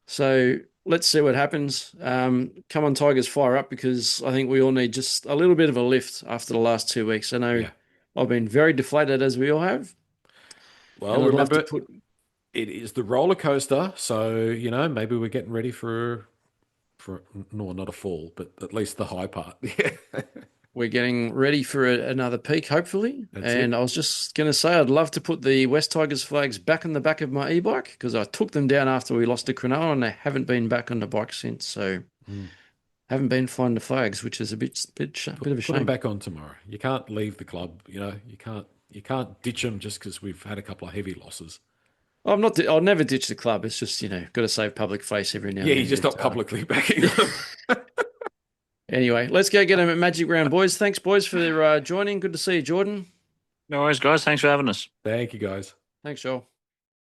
So let's see what happens. Come on, Tigers, fire up, because I think we all need just a little bit of a lift after the last 2 weeks. I know I've been very deflated, as we all have. Well, remember, it is the roller coaster, so, maybe we're getting ready for no, not a fall, but at least the high part. we're getting ready for another peak, hopefully. That's and it. I was just going to say, I'd love to put the West Tigers flags back on the back of my e-bike because I took them down after we lost to Cronulla and they haven't been back on the bike since. So haven't been flying the flags, which is a bit of a Put them shame. back on tomorrow. You can't leave the club. You can't ditch them just because we've had a couple of heavy losses. I'll never ditch the club. It's just, got to save public face every now and Yeah, then. you're just not publicly backing them. Anyway, let's go get them at Magic Round, boys. Thanks, boys, for joining. Good to see you, Jordan. No worries, guys. Thanks for having us. Thank you, guys. Thanks, Joel.